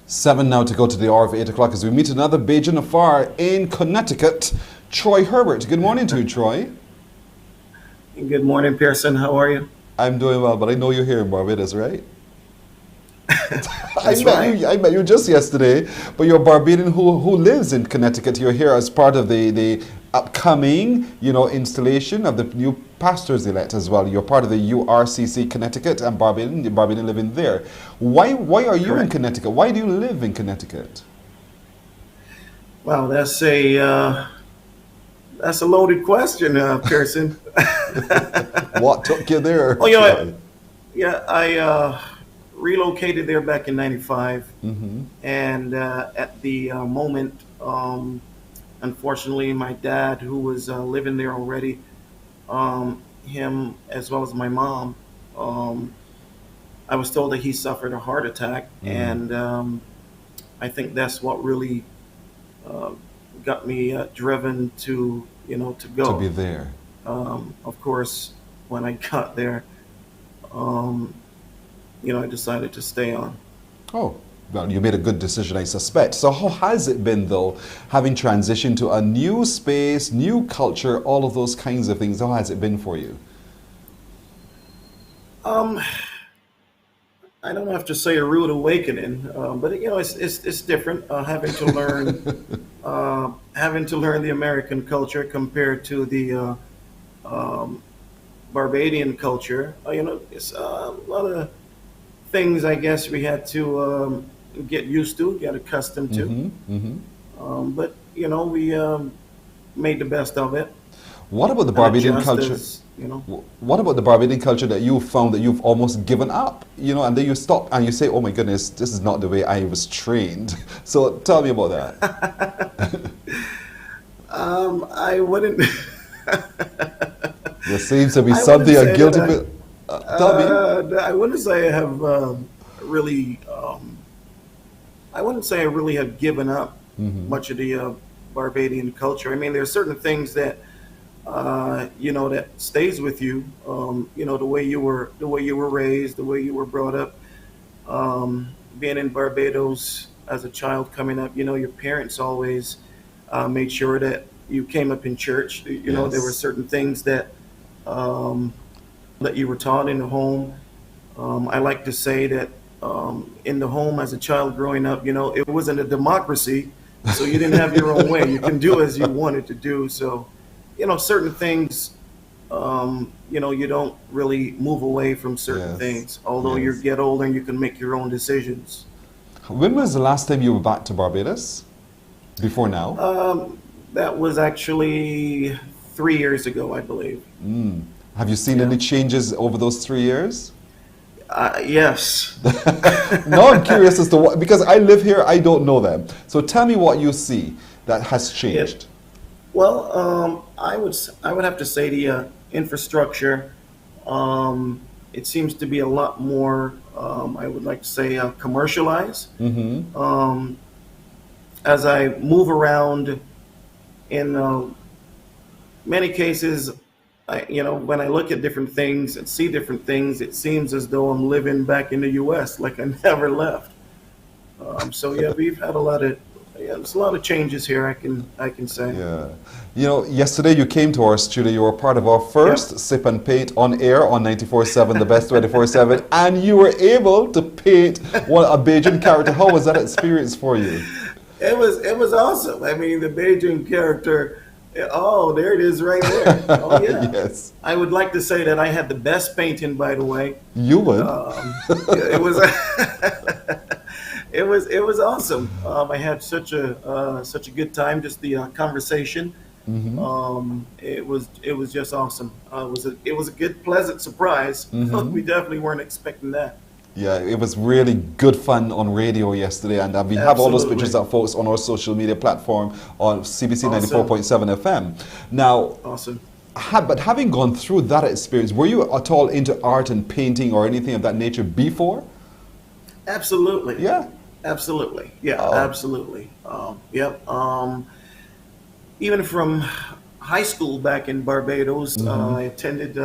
Seven now to go to the hour of 8 o'clock as we meet another Bajan Afar in Connecticut. Troy Herbert. Good morning to you, Troy. Good morning, Pearson. How are you? I'm doing well, but I know you're here in Barbados, right? That's right. I met you just yesterday, but you're a Barbadian who lives in Connecticut. You're here as part of the upcoming, installation of the new pastors elect as well. You're part of the URCC Connecticut and Barbadian living there. Why are you in Connecticut? Why do you live in Connecticut? Well, that's a loaded question, Pearson. What took you there? Oh, I relocated there back in '95, and at the moment, unfortunately, my dad, who was living there already, him as well as my mom, I was told that he suffered a heart attack, and I think that's what really got me driven to go. To be there. Of course, when I got there, I decided to stay on. Oh, well, you made a good decision, I suspect. So how has it been, though, having transitioned to a new space, new culture, all of those kinds of things? How has it been for you? I don't have to say a rude awakening, but it's different having to learn the American culture compared to the Barbadian culture. It's a lot of things I guess we had to get used to, get accustomed to. But we made the best of it. What about the Barbadian culture? What about the Barbadian culture that you found that you've almost given up? And then you stop and you say, "Oh my goodness, this is not the way I was trained." So tell me about that. I wouldn't. There seems to be something a guilty bit. Tell me. I wouldn't say I have really. I wouldn't say I really have given up much of the Barbadian culture. I mean, there are certain things that that stays with you. The way you were raised, the way you were brought up. Being in Barbados as a child coming up, your parents always made sure that you came up in church. There were certain things that that you were taught in the home. I like to say that in the home as a child growing up, it wasn't a democracy, so you didn't have your own way. You can do as you wanted to do. So, certain things, you don't really move away from certain things. Although you get older, you can make your own decisions. When was the last time you were back to Barbados? Before now? That was actually 3 years ago, I believe. Have you seen any changes over those 3 years? Yes. No, I'm curious as to what, because I live here, I don't know them. So tell me what you see that has changed. Well, I would have to say the infrastructure. It seems to be a lot more, I would like to say, commercialized. As I move around, in many cases, when I look at different things and see different things, it seems as though I'm living back in the U.S. like I never left. So yeah, we've had there's a lot of changes here, I can say. Yeah. Yesterday you came to our studio, you were part of our first Sip and Paint on air on 94.7, the best 24/7, and you were able to paint a Bajan character. How was that experience for you? It was awesome. I mean, the Bajan character, oh, there it is right there. Oh, yeah. Yes. I would like to say that I had the best painting, by the way. You would. It was it was awesome. I had such a good time, just the conversation. It was just awesome. It was a good, pleasant surprise. We definitely weren't expecting that. Yeah, it was really good fun on radio yesterday, and we have all those pictures up, folks, on our social media platform on CBC 94.7 FM. Now, but having gone through that experience, were you at all into art and painting or anything of that nature before? Absolutely. Yeah. Absolutely. Yeah, absolutely. Yep. Even from high school back in Barbados, I attended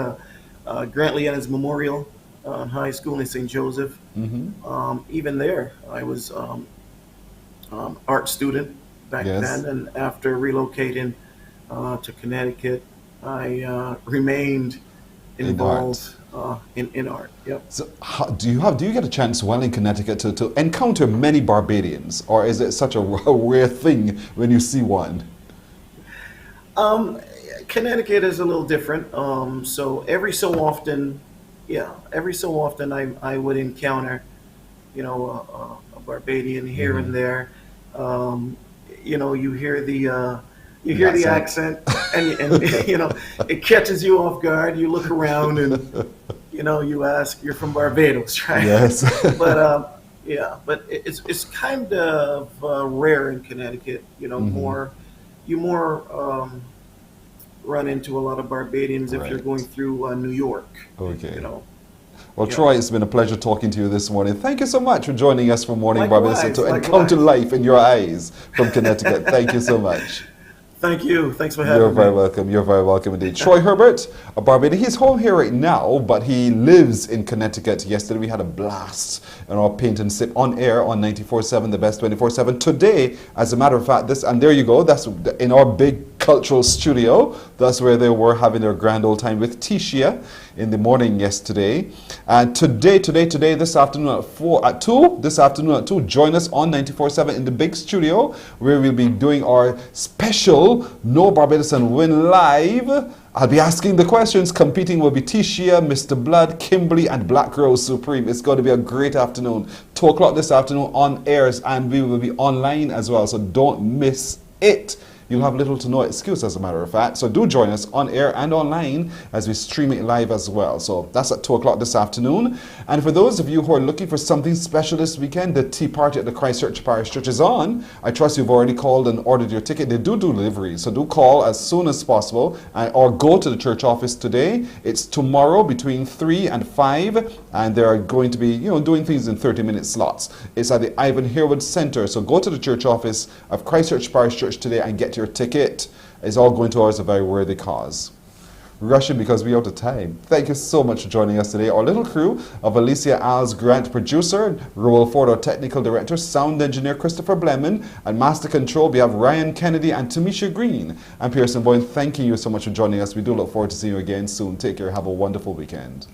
Grantley Ennis Memorial High School in St. Joseph. Even there, I was art student back then, and after relocating to Connecticut, I remained involved in art. Yep. So, do you get a chance while in Connecticut to encounter many Barbadians, or is it such a rare thing when you see one? Connecticut is a little different. So every so often I would encounter, a Barbadian here and there. You hear the accent, and it catches you off guard. You look around and you ask, "You're from Barbados, right?" Yes. But but it's kind of rare in Connecticut. You more run into a lot of Barbadians if you're going through New York. Okay. Well, Troy, it's been a pleasure talking to you this morning. Thank you so much for joining us for Morning Barbados and to encounter life in your eyes from Connecticut. Thank you so much. Thank you. Thanks for having me. You're very welcome. You're very welcome indeed. Troy Herbert, a Barbadian. He's home here right now, but he lives in Connecticut. Yesterday we had a blast in our Paint and Sip on air on 94.7, the best 24/7. Today, as a matter of fact, and there you go, that's in our big cultural studio. That's where they were having their grand old time with Tisha in the morning yesterday. And today, this afternoon at 2, join us on 94.7 in the big studio, where we'll be doing our special Know Barbados and Win Live. I'll be asking the questions. Competing will be Tisha, Mr. Blood, Kimberly, and Black Rose Supreme. It's going to be a great afternoon. 2 o'clock this afternoon on airs, and we will be online as well, so don't miss it. You'll have little to no excuse, as a matter of fact. So do join us on air and online as we stream it live as well. So that's at 2 o'clock this afternoon. And for those of you who are looking for something special this weekend, the tea party at the Christchurch Parish Church is on. I trust you've already called and ordered your ticket. They do deliveries, so do call as soon as possible or go to the church office today. It's tomorrow between 3 and 5, and they're going to be doing things in 30-minute slots. It's at the Ivan Harewood Center. So go to the church office of Christchurch Parish Church today and get your ticket. Is all going towards a very worthy cause. Rushing because we're out of time. Thank you so much for joining us today. Our little crew of Alicia Alves, Grant, producer, Roel Ford, our technical director, sound engineer Christopher Blemon, and master control, we have Ryan Kennedy and Tamisha Green. I'm Pearson Boyne. Thanking you so much for joining us. We do look forward to seeing you again soon. Take care. Have a wonderful weekend.